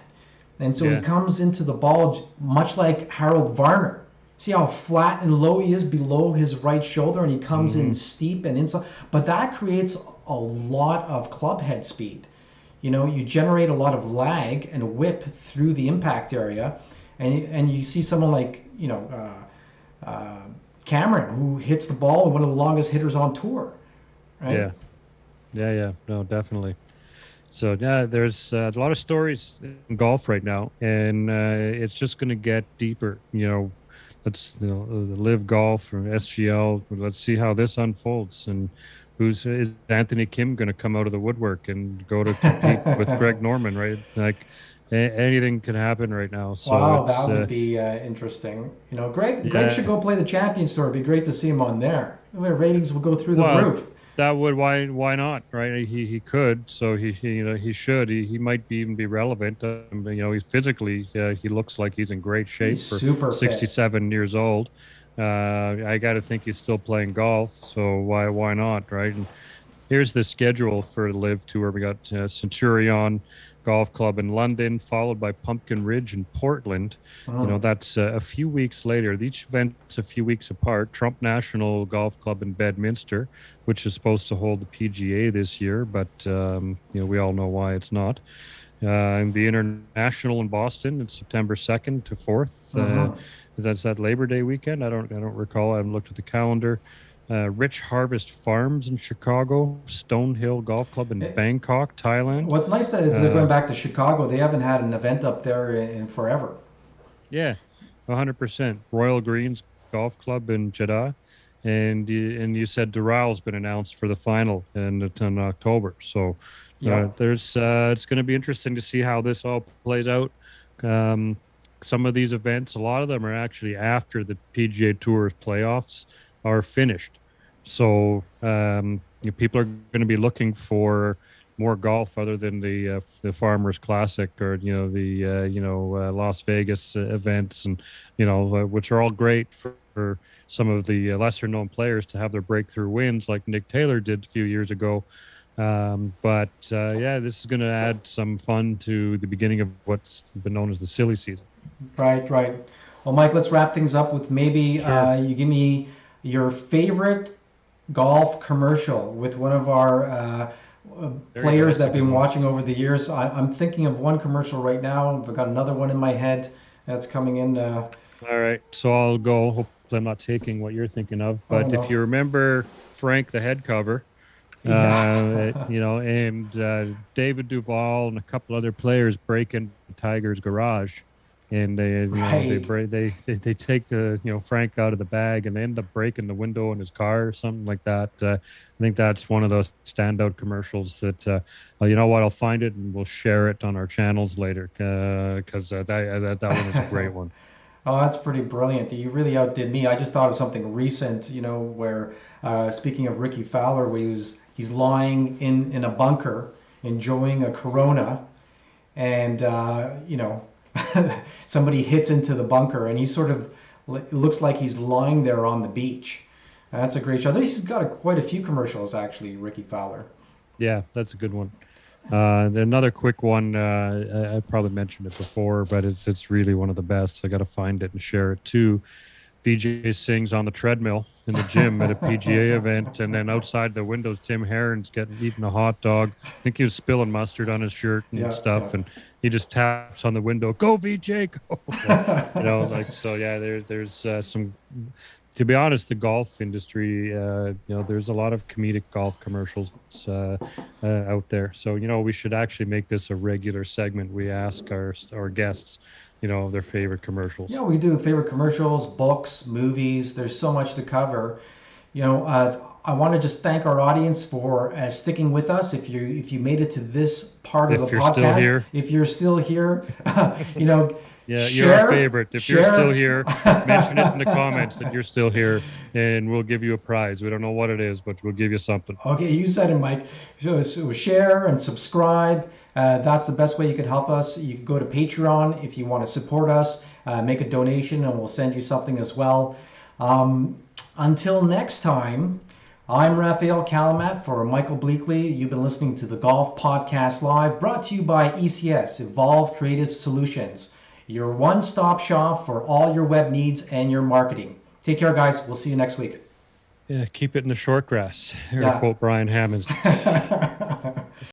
And so Yeah. he comes into the ball much like Harold Varner. See how flat and low he is below his right shoulder, and he comes in steep and inside. But that creates a lot of club head speed. You generate a lot of lag and whip through the impact area, and you see someone like Cameron, who hits the ball, one of the longest hitters on tour. Right? Yeah. Yeah. No, definitely. So yeah, there's a lot of stories in golf right now, and it's just going to get deeper. Let's the live golf or SGL. Let's see how this unfolds, and is Anthony Kim going to come out of the woodwork and go to compete with Greg Norman? Right, like anything can happen right now. So Wow, it's that would be interesting. Greg yeah. should go play the Champions Tour. It'd be great to see him on there. The ratings will go through the Well, roof. that would why not, right? He could, so he should. He might even be relevant. He physically he looks like he's in great shape He's for super fit. 67 years old. I got to think he's still playing golf, so why not, right? And here's the schedule for the Live Tour. We got Centurion Golf Club in London, followed by Pumpkin Ridge in Portland. That's a few weeks later. Each event's a few weeks apart. Trump National Golf Club in Bedminster, which is supposed to hold the PGA this year, but we all know why it's not. And the International in Boston, it's September 2nd to 4th. That's that Labor Day weekend. I don't recall. I haven't looked at the calendar. Rich Harvest Farms in Chicago, Stonehill Golf Club in Bangkok, Thailand. What's nice that they're going back to Chicago. They haven't had an event up there in forever. Yeah, 100%. Royal Greens Golf Club in Jeddah, and you said Doral has been announced for the final in October. So there's it's going to be interesting to see how this all plays out. Some of these events, a lot of them are actually after the PGA Tour playoffs are finished. So people are going to be looking for more golf other than the Farmers Classic or the Las Vegas events, and which are all great for some of the lesser known players to have their breakthrough wins like Nick Taylor did a few years ago. But this is going to add some fun to the beginning of what's been known as the silly season. Right. Well, Mike, let's wrap things up with maybe Sure. you give me your favorite golf commercial with one of our players that have been watching over the years. I'm thinking of one commercial right now. I've got another one in my head that's coming in. All right, so I'll go. Hopefully, I'm not taking what you're thinking of, but no. if you remember Frank, the head cover, and David Duval and a couple other players break into Tiger's garage, and they take the Frank out of the bag and they end up breaking the window in his car or something like that. I think that's one of those standout commercials that I'll find it and we'll share it on our channels later because that one is a great one. Oh, that's pretty brilliant. You really outdid me. I just thought of something recent, where speaking of Ricky Fowler, where he's lying in a bunker enjoying a Corona, and somebody hits into the bunker, and he sort of it looks like he's lying there on the beach. That's a great show. He's got quite a few commercials, actually, Ricky Fowler. Yeah, that's a good one. Another quick one. I probably mentioned it before, but it's really one of the best. I got to find it and share it too. VJ sings on the treadmill in the gym at a PGA event, and then outside the windows, Tim Herron's eating a hot dog. I think he was spilling mustard on his shirt and stuff, and he just taps on the window, "Go VJ, go!" So yeah. There's some. To be honest, the golf industry, there's a lot of comedic golf commercials out there. So, we should actually make this a regular segment. We ask our guests, their favorite commercials. Yeah, we do favorite commercials, books, movies. There's so much to cover. I want to just thank our audience for sticking with us. If you made it to this part of the podcast, if you're still here, Yeah, share, you're our favorite. If you're still here, mention it in the comments that you're still here, and we'll give you a prize. We don't know what it is, but we'll give you something. Okay, you said it, Mike. So share and subscribe. That's the best way you could help us. You can go to Patreon if you want to support us. Make a donation, and we'll send you something as well. Until next time, I'm Rafael Kalamat for Michael Bleackley. You've been listening to the Golf Podcast Live, brought to you by ECS, Evolve Creative Solutions, your one-stop shop for all your web needs and your marketing. Take care, guys. We'll see you next week. Yeah, keep it in the short grass. Here to quote Brian Hammonds.